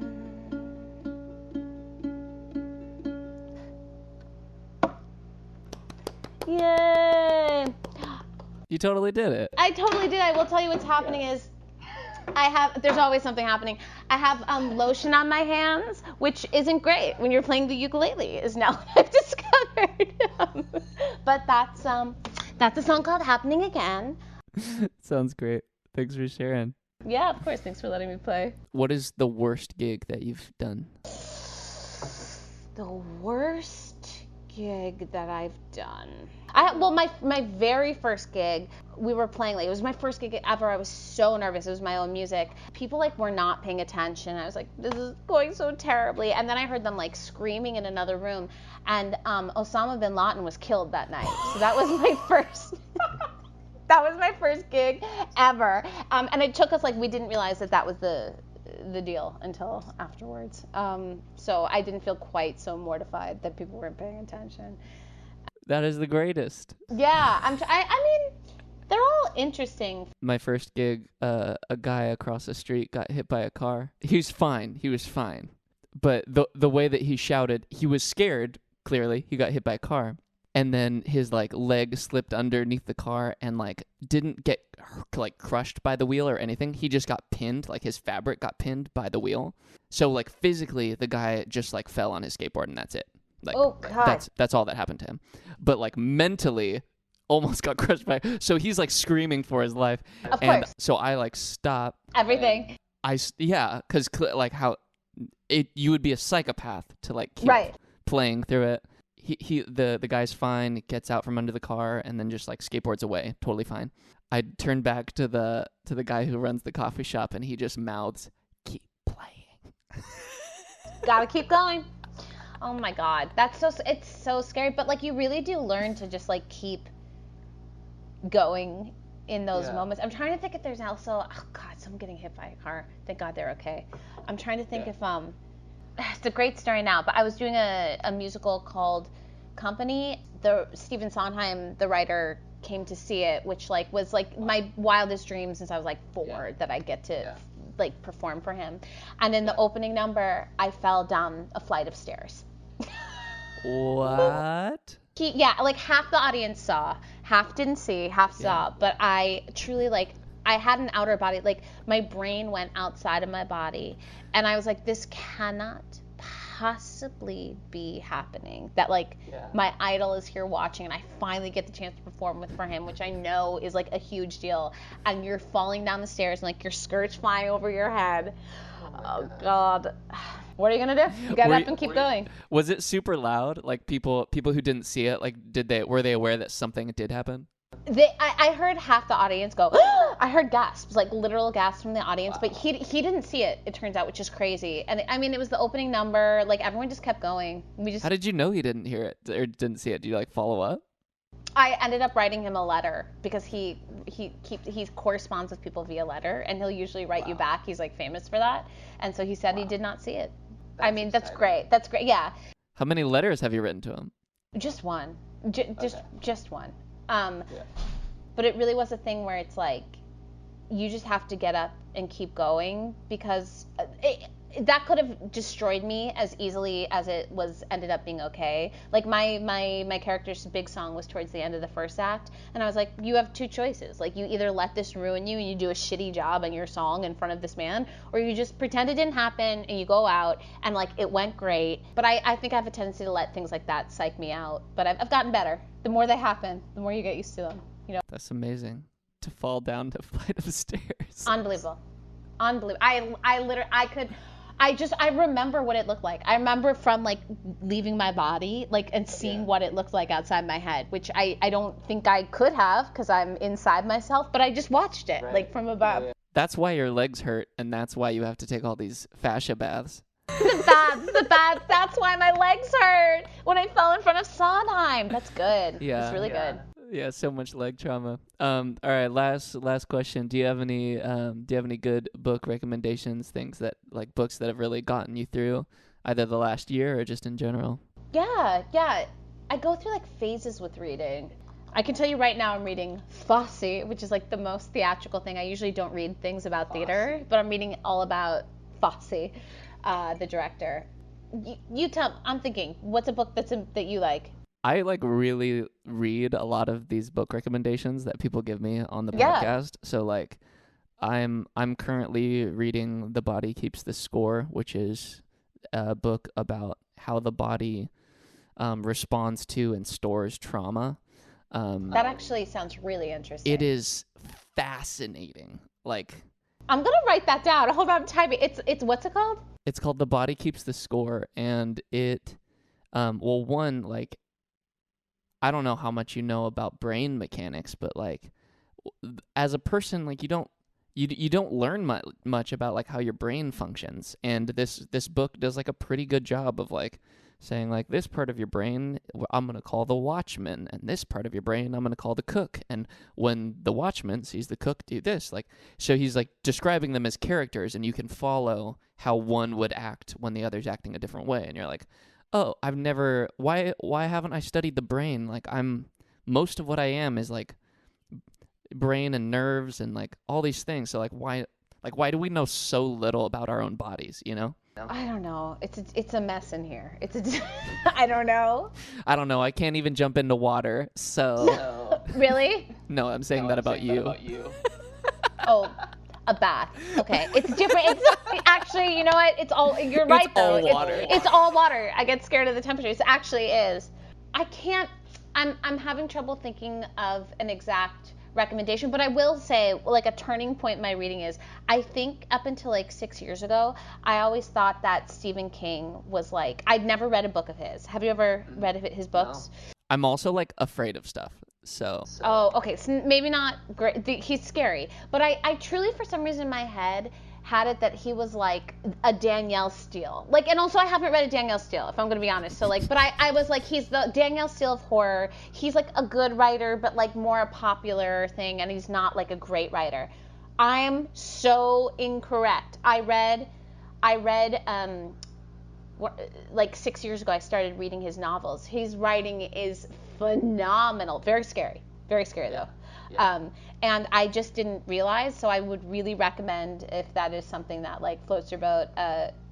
Yay! You totally did it. I totally did. I will tell you what's happening is there's always something happening. I have lotion on my hands, which isn't great when you're playing the ukulele, is now what I've discovered. But that's a song called Happening Again. Sounds great. Thanks for sharing. Yeah, of course. Thanks for letting me play. What is the worst gig that you've done? The worst gig that I've done. My very first gig, we were playing, like, it was my first gig ever. I was so nervous. It was my own music. People, like, were not paying attention. I was like, this is going so terribly. And then I heard them, like, screaming in another room. And Osama bin Laden was killed that night. So that was my first. That was my first gig ever. And it took us, like, we didn't realize that was the deal until afterwards. So I didn't feel quite so mortified that people weren't paying attention. That is the greatest. Yeah, I mean, they're all interesting. My first gig, a guy across the street got hit by a car. He was fine. But the way that he shouted, he was scared, clearly. He got hit by a car. And then his, like, leg slipped underneath the car and, like, didn't get, like, crushed by the wheel or anything. He just got pinned, like, his fabric got pinned by the wheel. So, like, physically, the guy just, like, fell on his skateboard and that's it. Like, oh, God. That's all that happened to him. But, like, mentally, almost got crushed by. So he's, like, screaming for his life. Of and course. So I, like, stop. Everything. Yeah, because, like, how you would be a psychopath to, like, keep playing through it. The guy's fine, gets out from under the car, and then just, like, skateboards away, totally fine. I turn back to the guy who runs the coffee shop, and he just mouths, "Keep playing." Gotta keep going. Oh my God, it's so scary. But, like, you really do learn to just, like, keep going in those moments. I'm trying to think if there's also, oh God, someone getting hit by a car. Thank God they're okay. I'm trying to think if it's a great story now, but I was doing a musical called Company. Stephen Sondheim, the writer, came to see it, which, like, was, like, my wildest dream since I was, like, 4 that I get to like, perform for him. And in the opening number, I fell down a flight of stairs. What? Like, half the audience saw, half didn't see, half saw, but I truly, like, I had an outer body, like, my brain went outside of my body, and I was like, this cannot possibly be happening, that, like, my idol is here watching, and I finally get the chance to perform for him, which I know is, like, a huge deal, and you're falling down the stairs, and, like, your skirt's flying over your head. Oh God. What are you gonna do? You get up and keep going. Was it super loud? Like, people who didn't see it, like, were they aware that something did happen? I heard half the audience go, I heard gasps, like literal gasps from the audience, but he didn't see it, it turns out, which is crazy. And I mean, it was the opening number, like, everyone just kept going. How did you know he didn't hear it or didn't see it? Did you, like, follow up? I ended up writing him a letter because he corresponds with people via letter, and he'll usually write you back. He's, like, famous for that. And so he said he did not see it. That's great. That's great. Yeah. How many letters have you written to him? Just one. Just one. But it really was a thing where it's like, you just have to get up and keep going, because that could have destroyed me as easily as it was ended up being okay. Like my character's big song was towards the end of the first act, and I was like, you have two choices. Like, you either let this ruin you and you do a shitty job on your song in front of this man, or you just pretend it didn't happen and you go out and like it went great. But I think I have a tendency to let things like that psych me out. But I've gotten better. The more they happen, the more you get used to them. You know. That's amazing. To fall down a flight of stairs. Unbelievable. I remember what it looked like. I remember from like leaving my body, like, and seeing what it looked like outside my head, which I don't think I could have because I'm inside myself, but I just watched it like from above. That's why your legs hurt, and that's why you have to take all these fascia baths. The baths, that's why my legs hurt when I fell in front of Sondheim. That's good. Yeah. It's really good. Yeah, so much leg trauma. All right, last question. Do you have any good book recommendations? Things that, like, books that have really gotten you through either the last year or just in general? Yeah. I go through like phases with reading. I can tell you right now I'm reading Fosse, which is like the most theatrical thing. I usually don't read things about theater, but I'm reading all about Fosse, the director. You tell. I'm thinking, what's a book that you like? I like really read a lot of these book recommendations that people give me on the podcast. So like I'm currently reading The Body Keeps the Score, which is a book about how the body responds to and stores trauma. That actually sounds really interesting. It is fascinating. Like, I'm gonna write that down. Hold on, I'm typing. It's what's it called? It's called The Body Keeps the Score, and it one, like, I don't know how much you know about brain mechanics, but like as a person, like you don't learn much about like how your brain functions, and this book does like a pretty good job of like saying like this part of your brain I'm going to call the watchman, and this part of your brain I'm going to call the cook, and when the watchman sees the cook do this, like, so he's like describing them as characters, and you can follow how one would act when the other's acting a different way, and you're like, oh, why haven't I studied the brain? Like, most of what I am is like brain and nerves and like all these things. So like why do we know so little about our own bodies, you know? I don't know. It's a mess in here. I don't know. I don't know. I can't even jump into water. So Really? No, I'm saying that about you. Oh, a bath. Okay, it's different. It's actually, you know what? You're right though. All water. It's all water. I get scared of the temperature. It actually is. I'm having trouble thinking of an exact recommendation, but I will say, like, a turning point in my reading is, I think up until like 6 years ago, I always thought that Stephen King was like, I'd never read a book of his. Have you ever read his books? No. I'm also like afraid of stuff. So. Oh, okay. So maybe not great. He's scary, but I truly, for some reason in my head, had it that he was like a Danielle Steele. Like, and also I haven't read a Danielle Steele, if I'm going to be honest. So like, but I was like, he's the Danielle Steele of horror. He's like a good writer, but like more a popular thing, and he's not like a great writer. I'm so incorrect. I read like 6 years ago, I started reading his novels. His writing is phenomenal. Very scary though. Yeah. And I just didn't realize, so I would really recommend, if that is something that like floats your boat,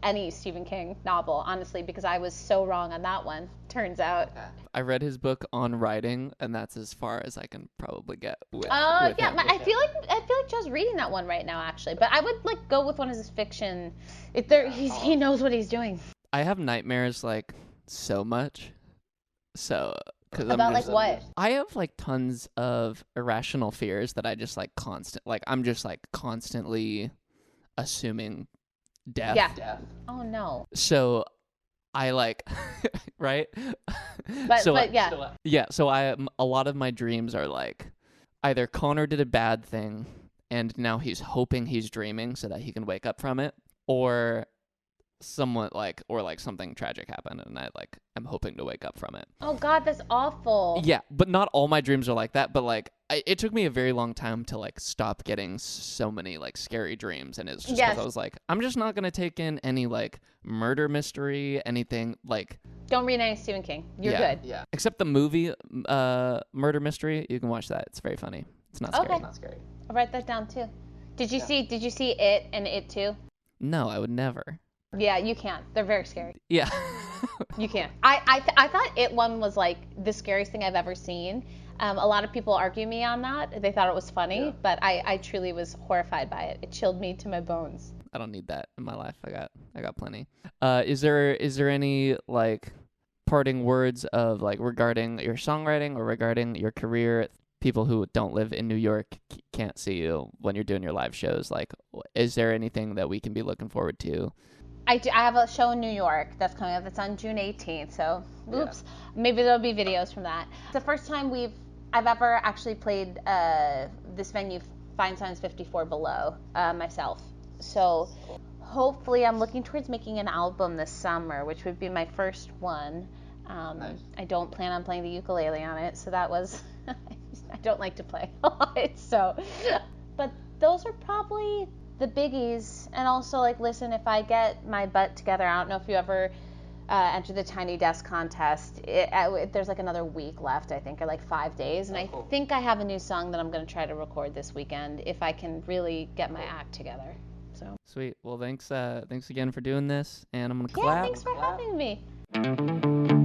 any Stephen King novel, honestly, because I was so wrong on that one, turns out. I read his book on writing, and that's as far as I can probably get with yeah, him. I feel like Joe's reading that one right now, actually, but I would like go with one of his fiction. He knows what he's doing. I have nightmares like so much. So about like what? I have like tons of irrational fears that I just like I'm just like constantly assuming death. Yeah. Death. Oh no. So I like right? But yeah. Yeah, so a lot of my dreams are like either Connor did a bad thing and now he's hoping he's dreaming so that he can wake up from it, or something tragic happened and I'm hoping to wake up from it. Oh God, that's awful. Yeah, but not all my dreams are like that, but like it took me a very long time to like stop getting so many like scary dreams, and it's just because I was like, I'm just not going to take in any like murder mystery, anything like. Don't read any Stephen King. You're good. Yeah. Except the movie Murder Mystery, you can watch that. It's very funny. It's not scary. Okay. Not scary. I'll write that down too. Did you see It and It Too? No, I would never. Yeah, you can't. They're very scary. Yeah. You can't. I thought It One was like the scariest thing I've ever seen. A lot of people argue me on that. They thought it was funny, Yeah. but I truly was horrified by it. It chilled me to my bones. I don't need that in my life. I got plenty. Is there any like parting words of like regarding your songwriting or regarding your career? People who don't live in New York can't see you when you're doing your live shows. Like, is there anything that we can be looking forward to? I have a show in New York that's coming up. It's on June 18th. So, oops, maybe there'll be videos from that. It's the first time I've ever actually played this venue, Fine Signs 54 Below, myself. So, hopefully, I'm looking towards making an album this summer, which would be my first one. Nice. I don't plan on playing the ukulele on it, so that was. I don't like to play a lot, so. But those are probably the biggies. And also, like, listen, if I get my butt together, I don't know if you ever enter the Tiny Desk contest. There's like another week left, I think, or like 5 days. And Cool. I think I have a new song that I'm going to try to record this weekend if I can really get my act together. So. Sweet. Well, thanks again for doing this, and I'm gonna Yeah, clap. thanks for having me.